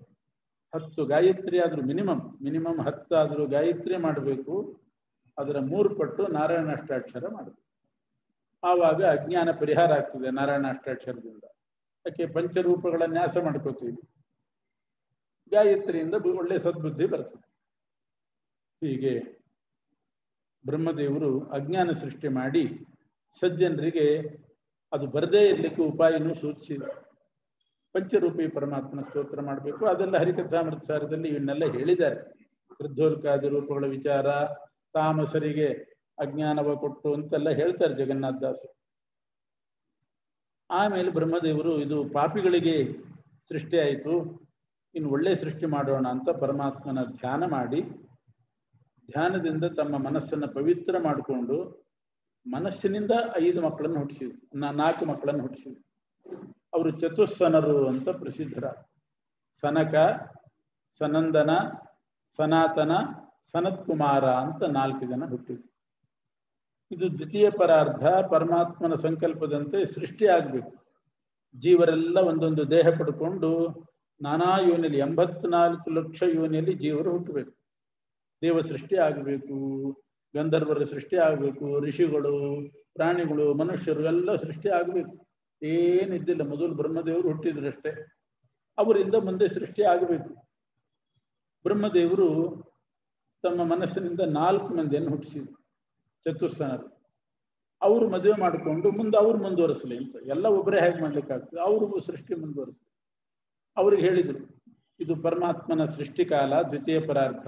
S1: 10 ಗಾಯತ್ರಿ ಆದ್ರೂ ಮಿನಿಮಮ್ 10 ಆದ್ರೂ ಗಾಯತ್ರಿ ಮಾಡಬೇಕು. ಅದರ 3 ಪಟ್ಟು ನಾರಾಯಣ ಅಷ್ಟಾಕ್ಷರ ಮಾಡಬೇಕು. ಆವಾಗ ಅಜ್ಞಾನ ಪರಿಹಾರ ಆಗ್ತದೆ ನಾರಾಯಣ ಅಷ್ಟಾಕ್ಷರದಿಂದ. ಯಾಕೆ? ಪಂಚರೂಪಗಳ ನ್ಯಾಸ ಮಾಡ್ಕೋತೀವಿ. ಗಾಯತ್ರಿಯಿಂದ ಒಳ್ಳೆ ಸದ್ಬುದ್ಧಿ ಬರ್ತದೆ. ಹೀಗೆ ಬ್ರಹ್ಮದೇವರು ಅಜ್ಞಾನ ಸೃಷ್ಟಿ ಮಾಡಿ ಸಜ್ಜನರಿಗೆ ಅದು ಬರದೇ ಇರಲಿಕ್ಕೆ ಉಪಾಯನೂ ಸೂಚಿಸಿದರು. ಪಂಚರೂಪಿ ಪರಮಾತ್ಮನ ಸ್ತೋತ್ರ ಮಾಡಬೇಕು. ಅದೆಲ್ಲ ಹರಿಕಥಾಮೃತ ಸಾರದಲ್ಲಿ ಇವನ್ನೆಲ್ಲ ಹೇಳಿದ್ದಾರೆ. ವೃದ್ಧೋಲ್ಕಾದಿ ರೂಪಗಳ ವಿಚಾರ, ತಾಮಸರಿಗೆ ಅಜ್ಞಾನವ ಕೊಟ್ಟು ಅಂತೆಲ್ಲ ಹೇಳ್ತಾರೆ ಜಗನ್ನಾಥದಾಸರು. ಆಮೇಲೆ ಬ್ರಹ್ಮದೇವರು ಇದು ಪಾಪಿಗಳಿಗೆ ಸೃಷ್ಟಿ ಆಯಿತು, ಇನ್ನು ಒಳ್ಳೆ ಸೃಷ್ಟಿ ಮಾಡೋಣ ಅಂತ ಪರಮಾತ್ಮನ ಧ್ಯಾನ ಮಾಡಿ, ಧ್ಯಾನದಿಂದ ತಮ್ಮ ಮನಸ್ಸನ್ನು ಪವಿತ್ರ ಮಾಡಿಕೊಂಡು ಮನಸ್ಸಿನಿಂದ 5 ಮಕ್ಕಳನ್ನು ಹುಟ್ಟಿಸಿದ್ರು, 4 ಮಕ್ಕಳನ್ನು ಹುಟ್ಟಿಸಿದ್ರು. ಅವರು ಚತುಸ್ಸನರು ಅಂತ ಪ್ರಸಿದ್ಧರ. ಸನಕ, ಸನಂದನ, ಸನಾತನ, ಸನತ್ಕುಮಾರ ಅಂತ 4 ಜನ ಹುಟ್ಟಿದ್ರು. ಇದು ದ್ವಿತೀಯ ಪರಾರ್ಧ. ಪರಮಾತ್ಮನ ಸಂಕಲ್ಪದಂತೆ ಸೃಷ್ಟಿ ಆಗಬೇಕು. ಜೀವರೆಲ್ಲ ಒಂದೊಂದು ದೇಹ ಪಡ್ಕೊಂಡು ನಾನಾ ಯೋನಿಯಲ್ಲಿ 84 ಲಕ್ಷ ಯೋನಿಯಲ್ಲಿ ಜೀವರು ಹುಟ್ಟಬೇಕು. ದೇವ ಸೃಷ್ಟಿ ಆಗಬೇಕು, ಗಂಧರ್ವರ ಸೃಷ್ಟಿ ಆಗಬೇಕು, ಋಷಿಗಳು, ಪ್ರಾಣಿಗಳು, ಮನುಷ್ಯರು ಎಲ್ಲ ಸೃಷ್ಟಿ ಆಗಬೇಕು. ಏನಿದ್ದಿಲ್ಲ, ಮೊದಲು ಬ್ರಹ್ಮದೇವರು ಹುಟ್ಟಿದ್ರಷ್ಟೇ, ಅವರಿಂದ ಮುಂದೆ ಸೃಷ್ಟಿ ಆಗಬೇಕು. ಬ್ರಹ್ಮದೇವರು ತಮ್ಮ ಮನಸ್ಸಿನಿಂದ 4 ಮಂದಿಯನ್ನು ಹುಟ್ಟಿಸಿದ್ರು, ಚತುಸ್ಸನರು. ಅವರು ಮದುವೆ ಮಾಡಿಕೊಂಡು ಮುಂದೆ ಅವ್ರು ಮುಂದುವರಿಸಲಿ ಅಂತ. ಎಲ್ಲ ಒಬ್ಬರೇ ಹೇಗೆ ಮಾಡ್ಲಿಕ್ಕಾಗ್ತದೆ, ಅವ್ರಿಗೂ ಸೃಷ್ಟಿ ಮುಂದುವರಿಸಲಿ. ಅವ್ರಿಗೆ ಹೇಳಿದರು, ಇದು ಪರಮಾತ್ಮನ ಸೃಷ್ಟಿಕಾಲ, ದ್ವಿತೀಯ ಪರಾರ್ಥ,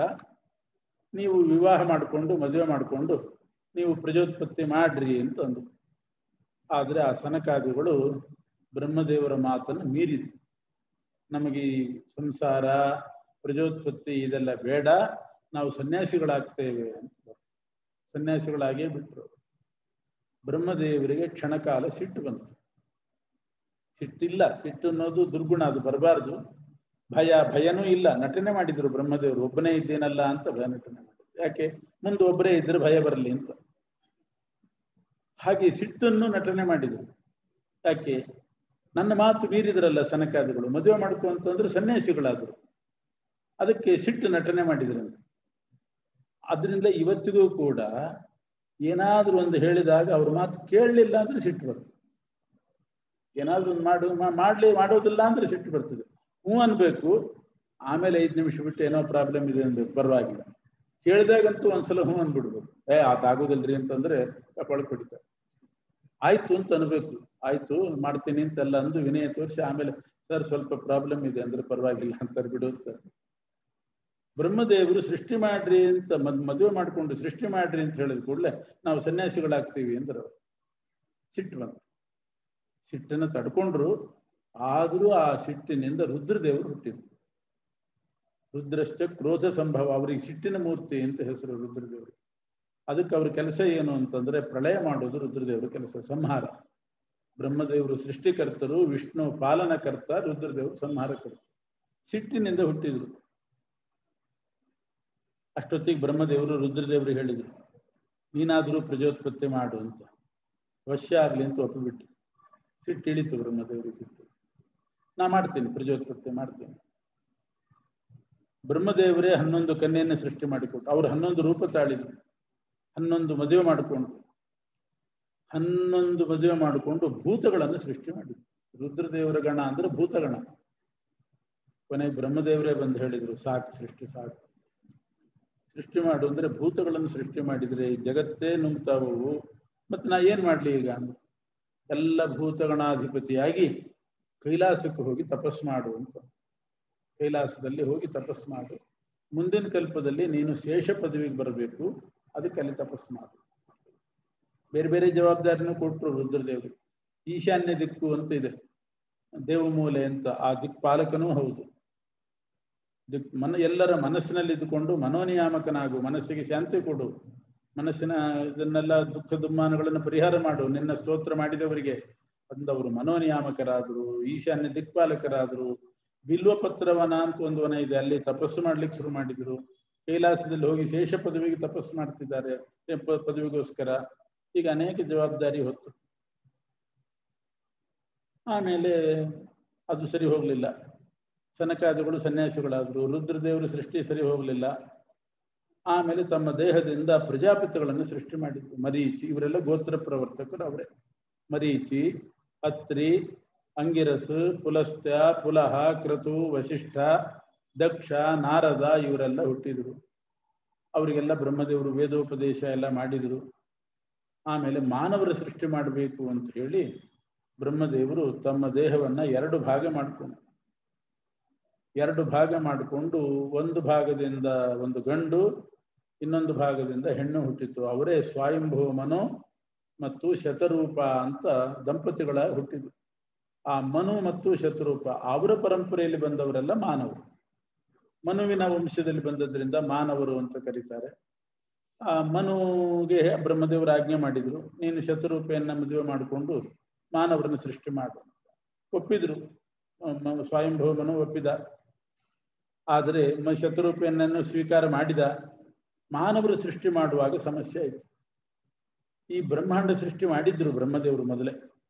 S1: ನೀವು ವಿವಾಹ ಮಾಡಿಕೊಂಡು ಮದುವೆ ಮಾಡಿಕೊಂಡು ನೀವು ಪ್ರಜೋತ್ಪತ್ತಿ ಮಾಡ್ರಿ ಅಂತ ಅಂದರು. ಆದರೆ ಆ ಸನಕಾದಿಗಳು ಬ್ರಹ್ಮದೇವರ ಮಾತನ್ನು ಮೀರಿದ್ರು. ನಮಗೆ ಈ ಸಂಸಾರ, ಪ್ರಜೋತ್ಪತ್ತಿ ಇದೆಲ್ಲ ಬೇಡ, ನಾವು ಸನ್ಯಾಸಿಗಳಾಗ್ತೇವೆ ಅಂತ ಸನ್ಯಾಸಿಗಳಾಗೇ ಬಿಟ್ಟರು. ಬ್ರಹ್ಮದೇವರಿಗೆ ಕ್ಷಣಕಾಲ ಸಿಟ್ಟು ಬಂತು. ಸಿಟ್ಟಿಲ್ಲ, ಸಿಟ್ಟು ಅನ್ನೋದು ದುರ್ಗುಣ, ಅದು ಬರಬಾರ್ದು. ಭಯನೂ ಇಲ್ಲ, ನಟನೆ ಮಾಡಿದ್ರು ಬ್ರಹ್ಮದೇವರು. ಒಬ್ಬನೇ ಇದ್ದೇನಲ್ಲ ಅಂತ ನಟನೆ ಮಾಡಿದ್ರು. ಯಾಕೆ, ಮುಂದೆ ಒಬ್ಬರೇ ಇದ್ರೆ ಭಯ ಬರಲಿ ಅಂತ. ಹಾಗೆ ಸಿಟ್ಟನ್ನು ನಟನೆ ಮಾಡಿದ್ರು. ಯಾಕೆ, ನನ್ನ ಮಾತು ಮೀರಿದ್ರಲ್ಲ ಸನಕಾದಿಗಳು, ಮದುವೆ ಮಾಡ್ಕೊ ಅಂತಂದ್ರೆ ಸನ್ಯಾಸಿಗಳಾದ್ರು, ಅದಕ್ಕೆ ಸಿಟ್ಟು ನಟನೆ ಮಾಡಿದ್ರಂತೆ. ಅದರಿಂದ ಇವತ್ತಿಗೂ ಕೂಡ ಏನಾದ್ರೂ ಒಂದು ಹೇಳಿದಾಗ ಅವ್ರ ಮಾತು ಕೇಳಲಿಲ್ಲ ಅಂದ್ರೆ ಸಿಟ್ಟು ಬರ್ತದೆ. ಏನಾದ್ರೂ ಒಂದು ಮಾಡೋದಿಲ್ಲ ಅಂದ್ರೆ ಸಿಟ್ಟು ಬರ್ತದೆ. ಹ್ಞೂ ಅನ್ಬೇಕು, ಆಮೇಲೆ 5 ನಿಮಿಷ ಬಿಟ್ಟು ಏನೋ ಪ್ರಾಬ್ಲಮ್ ಇದೆ ಅನ್ಬೇಕು, ಪರವಾಗಿಲ್ಲ. ಕೇಳಿದಾಗಂತೂ ಒಂದ್ಸಲ ಹ್ಞೂ ಅನ್ಬಿಡ್ಬೇಕು. ಆಗೋದಿಲ್ರಿ ಅಂತಂದ್ರೆ ಕಪಾಳಕ್ಕೆ ಹೊಡಿತಾರೆ. ಆಯ್ತು ಅಂತ ಅನ್ಬೇಕು, ಆಯ್ತು ಮಾಡ್ತೀನಿ ಅಂತೆಲ್ಲ ಅಂದು ವಿನಯ ತೋರಿಸಿ ಆಮೇಲೆ ಸರ್ ಸ್ವಲ್ಪ ಪ್ರಾಬ್ಲಮ್ ಇದೆ ಅಂದ್ರೆ ಪರವಾಗಿಲ್ಲ ಅಂತಾರೆ, ಬಿಡುತ್ತಾರೆ. ಬ್ರಹ್ಮದೇವರು ಸೃಷ್ಟಿ ಮಾಡ್ರಿ ಅಂತ ಮದುವೆ ಮಾಡಿಕೊಂಡು ಸೃಷ್ಟಿ ಮಾಡ್ರಿ ಅಂತ ಹೇಳಿದ ಕೂಡಲೇ ನಾವು ಸನ್ಯಾಸಿಗಳಾಗ್ತೀವಿ ಅಂದ್ರೆ ಸಿಟ್ಟು ಬಂತು. ಸಿಟ್ಟನ್ನು ತಡ್ಕೊಂಡ್ರು. ಆದರೂ ಆ ಸಿಟ್ಟಿನಿಂದ ರುದ್ರದೇವರು ಹುಟ್ಟಿದ್ರು. ರುದ್ರಶ್ಚ ಕ್ರೋಧ ಸಂಭವ, ಅವರಿಗೆ ಸಿಟ್ಟಿನ ಮೂರ್ತಿ ಅಂತ ಹೆಸರು ರುದ್ರದೇವರಿಗೆ. ಅದಕ್ಕೆ ಅವ್ರ ಕೆಲಸ ಏನು ಅಂತಂದ್ರೆ ಪ್ರಳಯ ಮಾಡೋದು ರುದ್ರದೇವರ ಕೆಲಸ, ಸಂಹಾರ. ಬ್ರಹ್ಮದೇವರು ಸೃಷ್ಟಿಕರ್ತರು, ವಿಷ್ಣು ಪಾಲನಕರ್ತ, ರುದ್ರದೇವರು ಸಂಹಾರಕರ್ತ. ಸಿಟ್ಟಿನಿಂದ ಹುಟ್ಟಿದ್ರು. ಅಷ್ಟೊತ್ತಿಗೆ ಬ್ರಹ್ಮದೇವರು ರುದ್ರದೇವರಿಗೆ ಹೇಳಿದರು, ನೀನಾದರೂ ಪ್ರಜೋತ್ಪತ್ತಿ ಮಾಡು ಅಂತ. ವಶ್ಯ ಆಗ್ಲಿ ಅಂತ ಒಪ್ಪಿಬಿಟ್ಟು ಸಿಟ್ಟು ಇಳಿತು ಬ್ರಹ್ಮದೇವರಿಗೆ. ಸಿಟ್ಟು, ನಾ ಮಾಡ್ತೀನಿ, ಪ್ರಜೋತ್ಪತ್ತಿ ಮಾಡ್ತೀನಿ. ಬ್ರಹ್ಮದೇವರೇ 11 ಕನ್ಯೆಯನ್ನು ಸೃಷ್ಟಿ ಮಾಡಿಕೊಟ್ಟು, ಅವ್ರು 11 ರೂಪ ತಾಳಿದ್ರು. 11 ಮದುವೆ ಮಾಡಿಕೊಂಡು ಭೂತಗಳನ್ನು ಸೃಷ್ಟಿ ಮಾಡಿದ್ರು. ರುದ್ರದೇವರ ಗಣ ಅಂದ್ರೆ ಭೂತಗಣ. ಕೊನೆಗೆ ಬ್ರಹ್ಮದೇವರೇ ಬಂದು ಹೇಳಿದ್ರು, ಸಾಕು ಸೃಷ್ಟಿ, ಸಾಕು, ಸೃಷ್ಟಿ ಮಾಡು ಅಂದ್ರೆ ಭೂತಗಳನ್ನು ಸೃಷ್ಟಿ ಮಾಡಿದ್ರೆ ಜಗತ್ತೇ ನುಂಗ್ತಾವು, ಮತ್ತೆ ನಾ ಏನ್ ಮಾಡ್ಲಿ ಈಗ? ಎಲ್ಲ ಭೂತಗಣಾಧಿಪತಿಯಾಗಿ ಕೈಲಾಸಕ್ಕೆ ಹೋಗಿ ತಪಸ್ ಮಾಡು ಅಂತ. ಕೈಲಾಸದಲ್ಲಿ ಹೋಗಿ ತಪಸ್ ಮಾಡು, ಮುಂದಿನ ಕಲ್ಪದಲ್ಲಿ ನೀನು ಶೇಷ ಪದವಿಗೆ ಬರಬೇಕು, ಅದಕ್ಕೆ ಅಲ್ಲಿ ತಪಸ್ ಮಾಡು. ಬೇರೆ ಬೇರೆ ಜವಾಬ್ದಾರಿನೂ ಕೊಟ್ಟರು ರುದ್ರದೇವರು. ಈಶಾನ್ಯ ದಿಕ್ಕು ಅಂತ ಇದೆ, ದೇವಮೂಲೆ ಅಂತ, ಆ ದಿಕ್ಪಾಲಕನೂ ಹೌದು. ಎಲ್ಲರ ಮನಸ್ಸಿನಲ್ಲಿ ಇದ್ದುಕೊಂಡು ಮನೋನಿಯಾಮಕನಾಗು, ಮನಸ್ಸಿಗೆ ಶಾಂತಿ ಕೊಡು, ಮನಸ್ಸಿನ ಇದನ್ನೆಲ್ಲ ದುಃಖ ದುಮ್ಮಾನಗಳನ್ನು ಪರಿಹಾರ ಮಾಡು, ನಿನ್ನ ಸ್ತೋತ್ರ ಮಾಡಿದವರಿಗೆ ಅಂದವರು ಮನೋನಿಯಾಮಕರಾದರು, ಈಶಾನ್ಯ ದಿಕ್ಪಾಲಕರಾದರು. ಬಿಲ್ವಪತ್ರವನ ಅಂತ ಒಂದು ವನ ಇದೆ, ಅಲ್ಲಿ ತಪಸ್ಸು ಮಾಡ್ಲಿಕ್ಕೆ ಶುರು ಮಾಡಿದ್ರು. ಕೈಲಾಸದಲ್ಲಿ ಹೋಗಿ ಶೇಷ ಪದವಿಗೆ ತಪಸ್ಸು ಮಾಡ್ತಿದ್ದಾರೆ, ಪದವಿಗೋಸ್ಕರ. ಈಗ ಅನೇಕ ಜವಾಬ್ದಾರಿ ಹೊತ್ತು. ಆಮೇಲೆ ಅದು ಸರಿ ಹೋಗ್ಲಿಲ್ಲ, ಸನಕಾದಿಗಳು ಸನ್ಯಾಸಿಗಳಾದ್ರು, ರುದ್ರದೇವರು ಸೃಷ್ಟಿ ಸರಿ ಹೋಗ್ಲಿಲ್ಲ. ಆಮೇಲೆ ತಮ್ಮ ದೇಹದಿಂದ ಪ್ರಜಾಪತಿಗಳನ್ನು ಸೃಷ್ಟಿ ಮಾಡಿದ್ರು. ಮರೀಚಿ, ಇವರೆಲ್ಲ ಗೋತ್ರ ಪ್ರವರ್ತಕರು ಅವರೇ. ಮರೀಚಿ, ಅತ್ರಿ, ಅಂಗಿರಸ್, ಪುಲಸ್ತ್ಯ, ಪುಲಹ, ಕ್ರತು, ವಸಿಷ್ಠ, ದಕ್ಷ, ನಾರದ ಇವರೆಲ್ಲ ಹುಟ್ಟಿದ್ರು. ಅವರಿಗೆಲ್ಲ ಬ್ರಹ್ಮದೇವರು ವೇದೋಪದೇಶ ಎಲ್ಲ ಮಾಡಿದರು. ಆಮೇಲೆ ಮಾನವರ ಸೃಷ್ಟಿ ಮಾಡಬೇಕು ಅಂತ ಹೇಳಿ ಬ್ರಹ್ಮದೇವರು ತಮ್ಮ ದೇಹವನ್ನ ಎರಡು ಭಾಗ ಮಾಡಿಕೊಂಡು ಒಂದು ಭಾಗದಿಂದ ಒಂದು ಗಂಡು, ಇನ್ನೊಂದು ಭಾಗದಿಂದ ಹೆಣ್ಣು ಹುಟ್ಟಿತು. ಅವರೇ ಸ್ವಯಂಭುವ ಮನು ಮತ್ತು ಶತರೂಪ ಅಂತ ದಂಪತಿಗಳ ಹುಟ್ಟಿದ್ರು. ಆ ಮನು ಮತ್ತು ಶತರೂಪ ಅವರ ಪರಂಪರೆಯಲ್ಲಿ ಬಂದವರೆಲ್ಲ ಮಾನವರು. ಮನುವಿನ ವಂಶದಲ್ಲಿ ಬಂದದ್ರಿಂದ ಮಾನವರು ಅಂತ ಕರೀತಾರೆ. ಆ ಮನುಗೆ ಬ್ರಹ್ಮದೇವರು ಆಜ್ಞೆ ಮಾಡಿದ್ರು, ನೀನು ಶತರೂಪೆಯನ್ನ ಮದುವೆ ಮಾಡಿಕೊಂಡು ಮಾನವರನ್ನು ಸೃಷ್ಟಿ ಮಾಡು. ಒಪ್ಪಿದ್ರು, ಸ್ವಯಂಭವ ಮನು ಒಪ್ಪಿದ. ಆದರೆ ಶತರೂಪೆಯನ್ನು ಸ್ವೀಕಾರ ಮಾಡಿದ. ಮಾನವರು ಸೃಷ್ಟಿ ಮಾಡುವಾಗ ಸಮಸ್ಯೆ ಆಯಿತು. ಈ ಬ್ರಹ್ಮಾಂಡ ಸೃಷ್ಟಿ ಮಾಡಿದ್ರು ಬ್ರಹ್ಮದೇವರು ಮೊದಲೇ.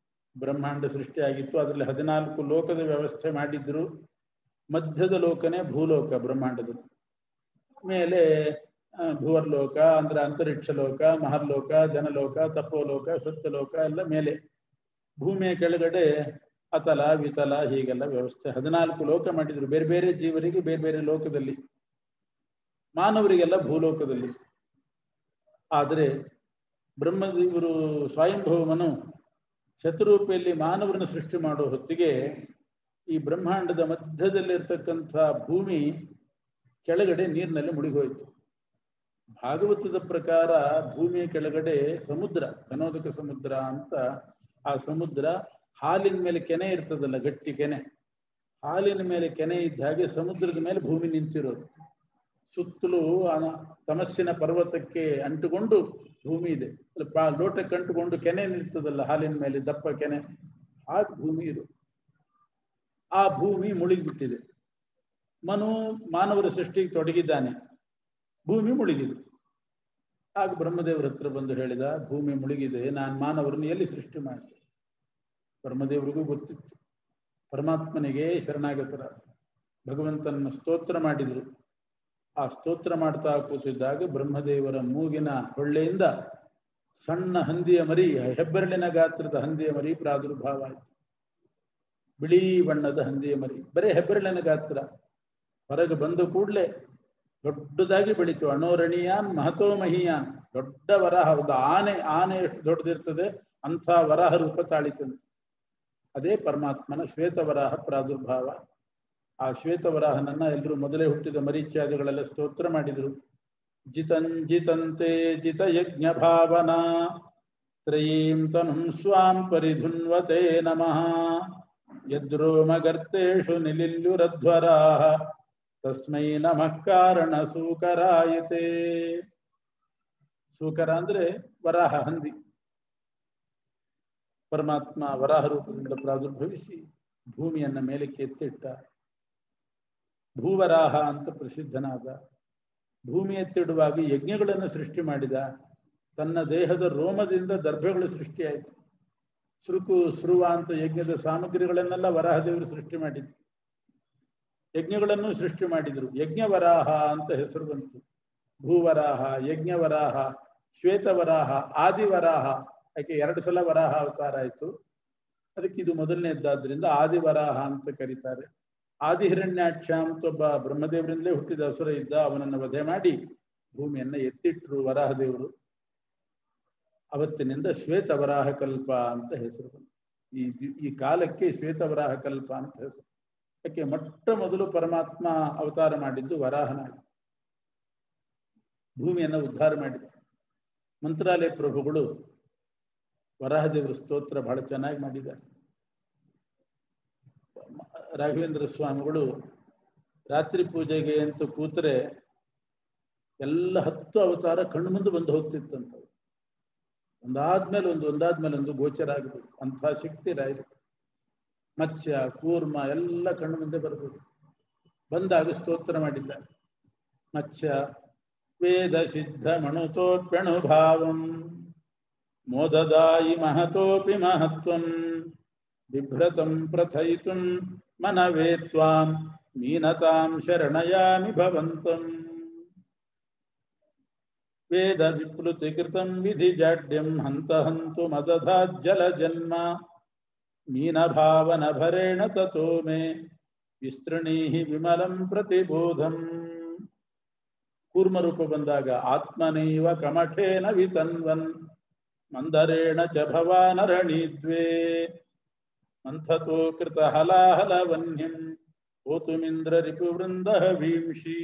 S1: ಬ್ರಹ್ಮಾಂಡ ಸೃಷ್ಟಿ ಆಗಿತ್ತು, ಅದರಲ್ಲಿ 14 ಲೋಕದ ವ್ಯವಸ್ಥೆ ಮಾಡಿದ್ರು. ಮಧ್ಯದ ಲೋಕನೇ ಭೂಲೋಕ, ಬ್ರಹ್ಮಾಂಡದಲ್ಲಿ ಮೇಲೆ ಭುವರ್ಲೋಕ ಅಂದ್ರೆ ಅಂತರಿಕ್ಷ ಲೋಕ, ಮಹರ್ಲೋಕ, ಜನಲೋಕ, ತಪೋಲೋಕ, ಸತ್ಯಲೋಕ ಎಲ್ಲ ಮೇಲೆ. ಭೂಮಿಯ ಕೆಳಗಡೆ ಅತಲ ವಿತಲ ಹೀಗೆಲ್ಲ ವ್ಯವಸ್ಥೆ 14 ಲೋಕ ಮಾಡಿದ್ರು. ಬೇರೆ ಬೇರೆ ಜೀವರಿಗೆ ಬೇರೆ ಬೇರೆ ಲೋಕದಲ್ಲಿ, ಮಾನವರಿಗೆಲ್ಲ ಭೂಲೋಕದಲ್ಲಿ. ಆದರೆ ಬ್ರಹ್ಮದೇವರು ಸ್ವಯಂಭವಮನು ಶತರೂಪೆಯಲ್ಲಿ ಮಾನವರನ್ನು ಸೃಷ್ಟಿ ಮಾಡೋ ಹೊತ್ತಿಗೆ ಈ ಬ್ರಹ್ಮಾಂಡದ ಮಧ್ಯದಲ್ಲಿರ್ತಕ್ಕಂಥ ಭೂಮಿ ಕೆಳಗಡೆ ನೀರಿನಲ್ಲಿ ಮುಳುಗೋಯ್ತು. ಭಾಗವತದ ಪ್ರಕಾರ ಭೂಮಿಯ ಕೆಳಗಡೆ ಸಮುದ್ರ, ಘನೋದಕ ಸಮುದ್ರ ಅಂತ, ಆ ಸಮುದ್ರ ಹಾಲಿನ ಮೇಲೆ ಕೆನೆ ಇರ್ತದಲ್ಲ, ಗಟ್ಟಿ ಕೆನೆ, ಹಾಲಿನ ಮೇಲೆ ಕೆನೆ ಇದ್ದ ಹಾಗೆ ಸಮುದ್ರದ ಮೇಲೆ ಭೂಮಿ ನಿಂತಿರೋದು. ಸುತ್ತಲೂ ತಮಸ್ಸಿನ ಪರ್ವತಕ್ಕೆ ಅಂಟುಕೊಂಡು ಭೂಮಿ ಇದೆ. ಲೋಟಕ್ಕೆ ಅಂಟುಕೊಂಡು ಕೆನೆ ನಿಲ್ತದಲ್ಲ ಹಾಲಿನ ಮೇಲೆ, ದಪ್ಪ ಕೆನೆ, ಆ ಭೂಮಿ ಇದು. ಆ ಭೂಮಿ ಮುಳುಗಿಬಿಟ್ಟಿದೆ. ಮನು ಮಾನವರ ಸೃಷ್ಟಿಗೆ ತೊಡಗಿದ್ದಾನೆ, ಭೂಮಿ ಮುಳುಗಿದೆ. ಆಗ ಬ್ರಹ್ಮದೇವರ ಹತ್ರ ಬಂದು ಹೇಳಿದ, ಭೂಮಿ ಮುಳುಗಿದೆ, ನಾನು ಮಾನವರನ್ನು ಎಲ್ಲಿ ಸೃಷ್ಟಿ ಮಾಡಿದೆ? ಬ್ರಹ್ಮದೇವರಿಗೂ ಗೊತ್ತಿತ್ತು. ಪರಮಾತ್ಮನಿಗೆ ಶರಣಾಗತರ ಭಗವಂತನನ್ನು ಸ್ತೋತ್ರ ಮಾಡಿದರು. ಆ ಸ್ತೋತ್ರ ಮಾಡ್ತಾ ಕೂತಿದ್ದಾಗ ಬ್ರಹ್ಮದೇವರ ಮೂಗಿನ ಹೊಳ್ಳೆಯಿಂದ ಸಣ್ಣ ಹಂದಿಯ ಮರಿ, ಹೆಬ್ಬೆರಳಿನ ಗಾತ್ರದ ಹಂದಿಯ ಮರಿ ಪ್ರಾದುರ್ಭಾವ ಆಯಿತು. ಬಿಳಿ ಬಣ್ಣದ ಹಂದಿಯ ಮರಿ, ಬರೇ ಹೆಬ್ಬೆರಳಿನ ಗಾತ್ರ. ಹೊರಗೆ ಬಂದ ಕೂಡಲೇ ದೊಡ್ಡದಾಗಿ ಬೆಳೀತು. ಅಣೋರಣೀಯಾನ್ ಮಹತೋ ಮಹಿಯಾನ್, ದೊಡ್ಡ ವರಾಹ, ಒಂದು ಆನೆ ಎಷ್ಟು ದೊಡ್ಡದಿರ್ತದೆ ಅಂಥ ವರಾಹ ರೂಪ ತಾಳಿತಂತೆ. ಅದೇ ಪರಮಾತ್ಮನ ಶ್ವೇತವರಾಹ ಪ್ರಾದುರ್ಭಾವ. ಆ ಶ್ವೇತವರಾಹನನ್ನ ಎಲ್ಲರೂ ಮೊದಲೇ ಹುಟ್ಟಿದ ಮರೀಚ್ಯಾದಿಗಳೆಲ್ಲ ಸ್ತೋತ್ರ ಮಾಡಿದರು. ಜಿತಂತೆ ಜಿತ ಯಜ್ಞ ಭಾವನಾ ತ್ರಯೀಂ ತನುಂ ಸ್ವಾಂ ಪರಿಧುನ್ವತೆ ನಮಃ ಯದ್ರೋಮಗರ್ತೇಷು ನಿಲಿಲ್ಯುರಧ್ವರಾಹ ತಸ್ಮೈ ನಮಃ ಕಾರಣ ಸೂಕರಾಯತೆ. ಸೂಕರ ಅಂದ್ರೆ ವರಾಹ, ಹಂದಿ. ಪರಮಾತ್ಮ ವರಾಹ ರೂಪದಿಂದ ಪ್ರಾದುರ್ಭವಿಸಿ ಭೂಮಿಯನ್ನ ಮೇಲಕ್ಕೆ ಎತ್ತಿಟ್ಟ. ಭೂವರಾಹ ಅಂತ ಪ್ರಸಿದ್ಧನಾದ. ಭೂಮಿ ಎತ್ತಿಡುವಾಗ ಯಜ್ಞಗಳನ್ನು ಸೃಷ್ಟಿ ಮಾಡಿದ. ತನ್ನ ದೇಹದ ರೋಮದಿಂದ ದರ್ಭೆಗಳು ಸೃಷ್ಟಿಯಾಯಿತು. ಸೃಕು ಸೃವ ಅಂತ ಯಜ್ಞದ ಸಾಮಗ್ರಿಗಳನ್ನೆಲ್ಲ ವರಾಹದೇವರು ಸೃಷ್ಟಿ ಮಾಡಿದ್ರು. ಯಜ್ಞಗಳನ್ನು ಸೃಷ್ಟಿ ಮಾಡಿದರು. ಯಜ್ಞವರಾಹ ಅಂತ ಹೆಸರು ಬಂತು. ಭೂವರಾಹ, ಯಜ್ಞವರಾಹ, ಶ್ವೇತವರಾಹ, ಆದಿವರಾಹ. ಯಾಕೆ 2 ಸಲ ವರಾಹ ಅವತಾರ ಆಯಿತು, ಅದಕ್ಕೆ ಇದು ಮೊದಲನೇದ್ದಾದ್ರಿಂದ ಆದಿವರಾಹ ಅಂತ ಕರೀತಾರೆ. ಆದಿಹಿರಣ್ಯಾಕ್ಷ ಅಂತ ಒಬ್ಬ ಬ್ರಹ್ಮದೇವರಿಂದಲೇ ಹುಟ್ಟಿದ ಅಸುರ ಇದ್ದ, ಅವನನ್ನು ವಧೆ ಮಾಡಿ ಭೂಮಿಯನ್ನ ಎತ್ತಿಟ್ರು ವರಾಹದೇವರು. ಅವತ್ತಿನಿಂದ ಶ್ವೇತವರಾಹ ಕಲ್ಪ ಅಂತ ಹೆಸರು ಬಂತು. ಈ ಕಾಲಕ್ಕೆ ಶ್ವೇತವರಾಹ ಕಲ್ಪ ಅಂತ ಹೆಸರು. ಯಾಕೆ ಮೊಟ್ಟ ಮೊದಲು ಪರಮಾತ್ಮ ಅವತಾರ ಮಾಡಿದ್ದು ವರಾಹನಾಗಿ, ಭೂಮಿಯನ್ನು ಉದ್ಧಾರ ಮಾಡಿದ. ಮಂತ್ರಾಲಯ ಪ್ರಭುಗಳು ವರಾಹದೇವರ ಸ್ತೋತ್ರ ಬಹಳ ಚೆನ್ನಾಗಿ ಮಾಡಿದ್ದಾರೆ. ರಾಘವೇಂದ್ರ ಸ್ವಾಮಿಗಳು ರಾತ್ರಿ ಪೂಜೆಗೆ ಅಂತ ಕೂತರೆ ಎಲ್ಲ 10 ಅವತಾರ ಕಣ್ಣು ಮುಂದೆ ಬಂದು ಹೋಗ್ತಿತ್ತಂತ. ಒಂದಾದ್ಮೇಲೆ ಒಂದು ಗೋಚರ ಆಗಬೇಕು. ಅಂಥ ಶಕ್ತಿ ರಾಯರು. ಮತ್ಸ್ಯ, ಕೂರ್ಮ ಎಲ್ಲ ಕಣ್ಣು ಮುಂದೆ ಬರಬೇಕು. ಬಂದಾಗ ಸ್ತೋತ್ರ ಮಾಡಿದ್ದಾರೆ. ಮತ್ಸ್ಯ ವೇದ ಸಿದ್ಧ ಮಣುತೋಪ್ಯಣು ಭಾವಂ ಮೋದದಾಯಿ ಮಹತೋಪಿ ಮಹತ್ವಂ ಬಿಭ್ರತಂ ಪ್ರಥಯಿತುಂ ಮನವೇ ತ್ವಾಂ ಮೀನತಾಂ ಶರಣಯಾಮಿ ಭವಂತಂ. ವೇದ ವಿಪ್ಲುತಿ ಕೃತಂ ವಿಧಿ ಜಾಡ್ಯಂ ಹಂತ ಹಂತು ಮದಧಾಜ್ಜಲ ಜನ್ಮ ಮೀನಭಾವನ ಭರೇಣ ತತೋ ಮೇ ವಿಸ್ತೃಣೀಹಿ ವಿಮಲಂ ಪ್ರತಿಬೋಧಂ. ಕೂರ್ಮರೂಪ ಬಂದಾಗ ಆತ್ಮನೈವ ಕಮಠೇನ ವಿತನ್ವನ್ ಮಂದರೇಣ ಚ ಭವಾನರಣೀದ್ವೇ ಮಂಥತೋ ಕೃತ ಹಲಾಹಲ ವನ್ಯಂ ಓತುಮಿಂದ್ರ ರಿಪುವೃಂದ ಭೀಂಷಿ.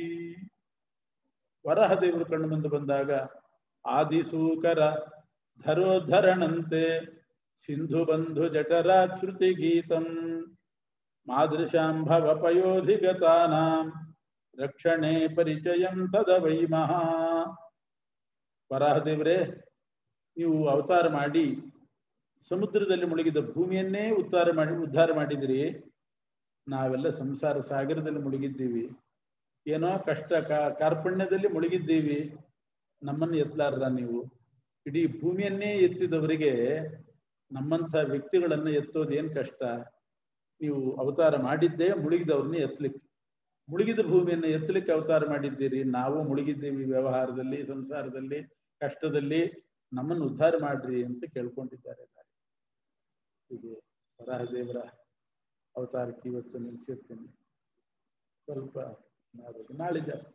S1: ವರಾಹದೇವರು ಕಣ್ಣು ಮುಂದೆ ಬಂದಾಗ ಆದಿಸೂಕರ ಧರೋದ್ಧರಣಂತೆ ಸಿಂಧು ಬಂಧು ಜಠರಾಶ್ರುತಿ ಗೀತಂ ಮಾದೃಶಾಂಭವ ಪಯೋಧಿಗತಾನಾಂ ರಕ್ಷಣೆ ಪರಿಚಯಂ ತದವೈಮಃ. ವರಾಹದೇವರೇ, ನೀವು ಅವತಾರ ಮಾಡಿ ಸಮುದ್ರದಲ್ಲಿ ಮುಳುಗಿದ ಭೂಮಿಯನ್ನೇ ಉದ್ಧಾರ ಮಾಡಿದಿರಿ. ನಾವೆಲ್ಲ ಸಂಸಾರ ಸಾಗರದಲ್ಲಿ ಮುಳುಗಿದ್ದೀವಿ, ಏನೋ ಕಷ್ಟ ಕಾರ್ಪಣ್ಯದಲ್ಲಿ ಮುಳುಗಿದ್ದೀವಿ. ನಮ್ಮನ್ನು ಎತ್ತಲಾರ್ದ ನೀವು? ಇಡೀ ಭೂಮಿಯನ್ನೇ ಎತ್ತಿದವರಿಗೆ ನಮ್ಮಂಥ ವ್ಯಕ್ತಿಗಳನ್ನು ಎತ್ತೋದು ಏನು ಕಷ್ಟ? ನೀವು ಅವತಾರ ಮಾಡಿದ್ದೇ ಮುಳುಗಿದವ್ರನ್ನ ಎತ್ತಲಿಕ್ಕೆ, ಮುಳುಗಿದ ಭೂಮಿಯನ್ನು ಎತ್ತಲಿಕ್ಕೆ ಅವತಾರ ಮಾಡಿದ್ದೀರಿ. ನಾವು ಮುಳುಗಿದ್ದೀವಿ ವ್ಯವಹಾರದಲ್ಲಿ, ಸಂಸಾರದಲ್ಲಿ, ಕಷ್ಟದಲ್ಲಿ. ನಮ್ಮನ್ನು ಉದ್ಧಾರ ಮಾಡ್ರಿ ಅಂತ ಕೇಳ್ಕೊಂಡಿದ್ದಾರೆ. ಹೀಗೆ ವರಾಹದೇವರ ಅವತಾರಕ್ಕೆ ಇವತ್ತು ನಿಲ್ಸಿರ್ತೀನಿ. ಸ್ವಲ್ಪ ನಾಳೆ ಜಾಸ್ತಿ.